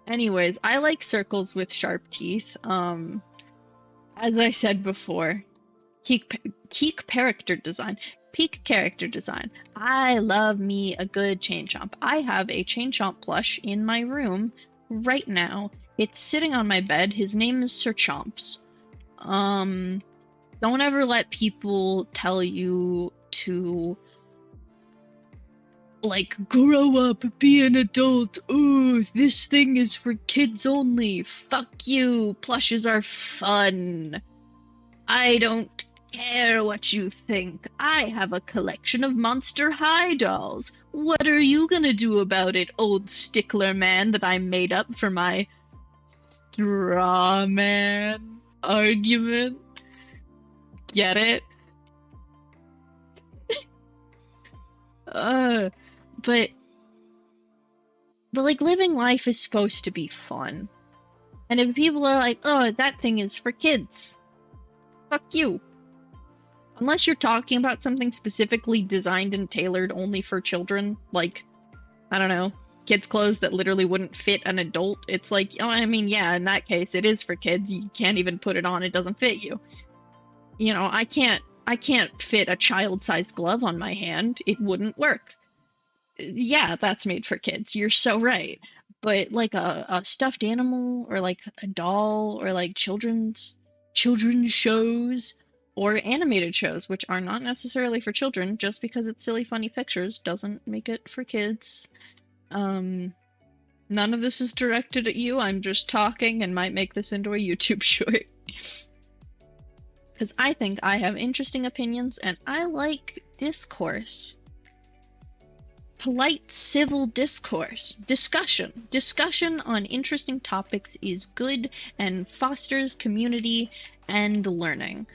Anyways, I like circles with sharp teeth. As I said before, peak character design. Peak character design. I love me a good Chain Chomp. I have a Chain Chomp plush in my room right now. It's sitting on my bed. His name is Sir Chomps. Don't ever let people tell you to like grow up, be an adult. Ooh, this thing is for kids only. Fuck you. Plushes are fun. I don't care what you think. I have a collection of Monster High dolls. What are you gonna do about it, old stickler man that I made up for my straw man argument? Get it? Uh, but like living life is supposed to be fun. And if people are like, oh, that thing is for kids, fuck you. Unless you're talking about something specifically designed and tailored only for children, like, I don't know, kids' clothes that literally wouldn't fit an adult, it's like, oh, I mean, yeah, in that case, it is for kids. You can't even put it on, it doesn't fit you. You know, I can't fit a child-sized glove on my hand. It wouldn't work. Yeah, that's made for kids. You're so right. But like a stuffed animal or like a doll or like children's shows or animated shows, which are not necessarily for children, just because it's silly, funny pictures doesn't make it for kids. Um, None of this is directed at you. I'm just talking and might make this into a YouTube short. Because I think I have interesting opinions and I like discourse. Polite civil discourse, discussion on interesting topics is good and fosters community and learning.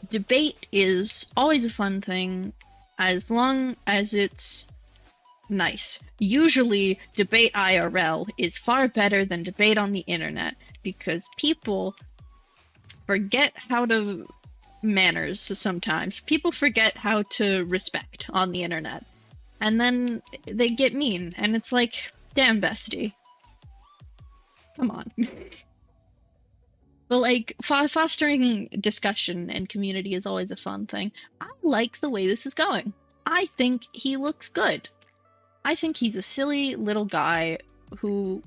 Debate is always a fun thing as long as it's nice. Usually debate IRL is far better than debate on the internet because people forget how to manners sometimes. People forget how to respect on the internet. And then they get mean, and it's like, damn, bestie. Come on. But like, fostering discussion and community is always a fun thing. I like the way this is going. I think he looks good. I think he's a silly little guy who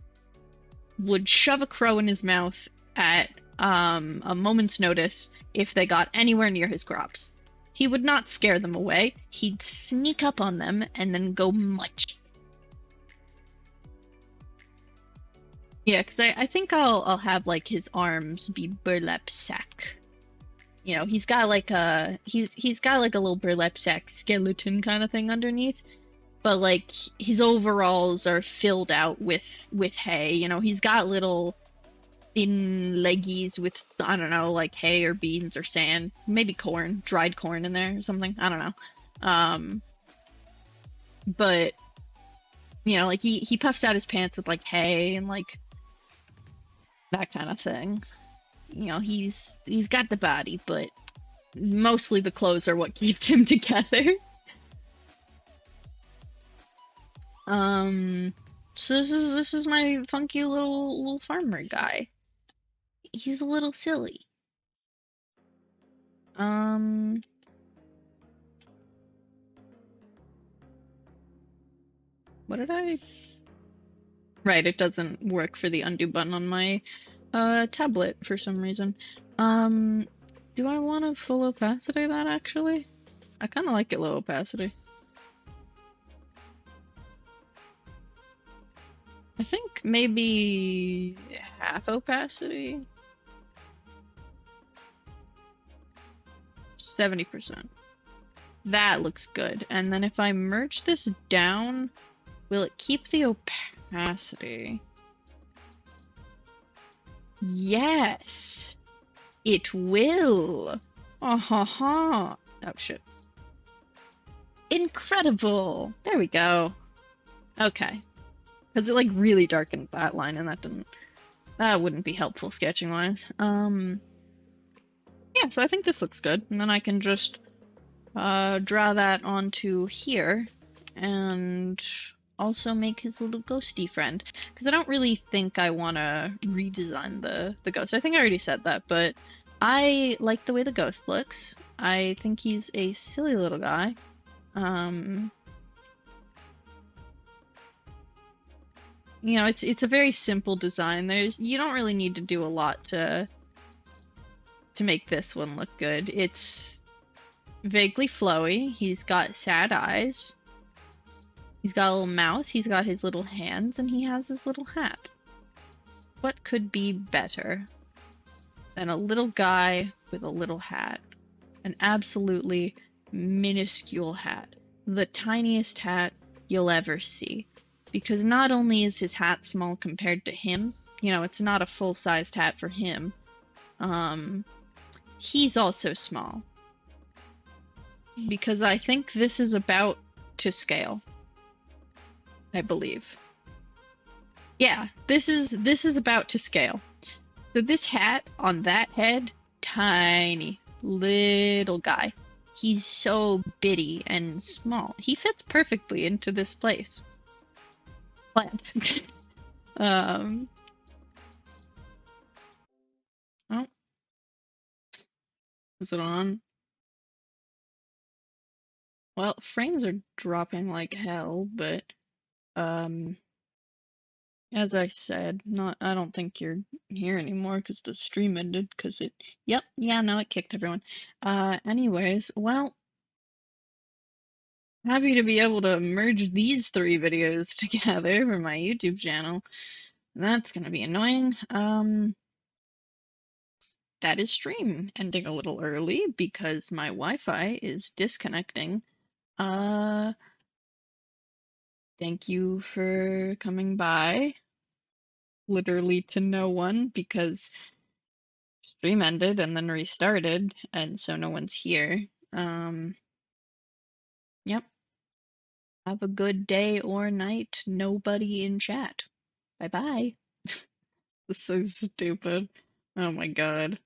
would shove a crow in his mouth at a moment's notice if they got anywhere near his crops. He would not scare them away. He'd sneak up on them and then go munch. Yeah, because I think I'll have like his arms be burlap sack. You know, he's got like a little burlap sack skeleton kind of thing underneath, but like his overalls are filled out with hay. You know, he's got little thin leggies with, I don't know, like hay or beans or sand, maybe corn, dried corn in there or something. I don't know. But you know, like he puffs out his pants with like hay and like that kind of thing. You know, he's got the body, but mostly the clothes are what keeps him together. So this is my funky little farmer guy. He's a little silly. Um, What did I... Right, it doesn't work for the undo button on my tablet for some reason. Do I want to full opacity that actually? I kind of like it low opacity. I think maybe half opacity? 70%. That looks good. And then if I merge this down, will it keep the opacity? Yes, it will. Oh shit. Incredible. There we go. Okay. Because it like really darkened that line and that wouldn't be helpful sketching wise. Yeah, so I think this looks good. And then I can just draw that onto here and also make his little ghosty friend. Because I don't really think I want to redesign the ghost. I think I already said that, but I like the way the ghost looks. I think he's a silly little guy. You know, it's a very simple design. You don't really need to do a lot to make this one look good. It's vaguely flowy. He's got sad eyes. He's got a little mouth. He's got his little hands, and he has his little hat. What could be better than a little guy with a little hat? An absolutely minuscule hat. The tiniest hat you'll ever see. Because not only is his hat small compared to him, you know, it's not a full-sized hat for him, he's also small. Because I think this is about to scale. I believe. Yeah, this is about to scale. So this hat on that head, tiny little guy. He's so bitty and small. He fits perfectly into this place. Oh. Is it on? Well, frames are dropping like hell, but as I said, I don't think you're here anymore because the stream ended because no, it kicked everyone. Anyways, well, happy to be able to merge these 3 videos together for my YouTube channel. That's gonna be annoying. That is stream ending a little early because my Wi-Fi is disconnecting. Thank you for coming by. Literally to no one because stream ended and then restarted, and so no one's here. Yep. Have a good day or night. Nobody in chat. Bye bye. This is so stupid. Oh my god.